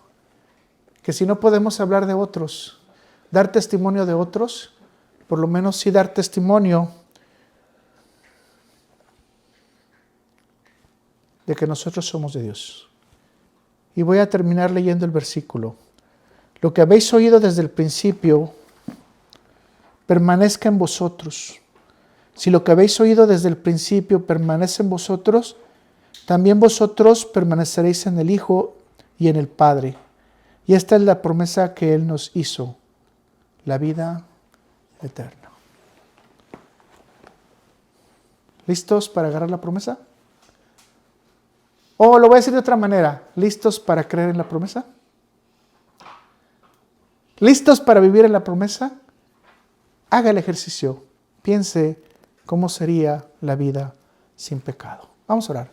que si no podemos hablar de otros, dar testimonio de otros, por lo menos sí dar testimonio de que nosotros somos de Dios. Y voy a terminar leyendo el versículo. Lo que habéis oído desde el principio permanezca en vosotros. Si lo que habéis oído desde el principio permanece en vosotros, también vosotros permaneceréis en el Hijo y en el Padre. Y esta es la promesa que Él nos hizo, la vida eterna. ¿Listos para agarrar la promesa? O lo voy a decir de otra manera, ¿listos para creer en la promesa? ¿Listos para vivir en la promesa? Haga el ejercicio, piense cómo sería la vida sin pecado. Vamos a orar.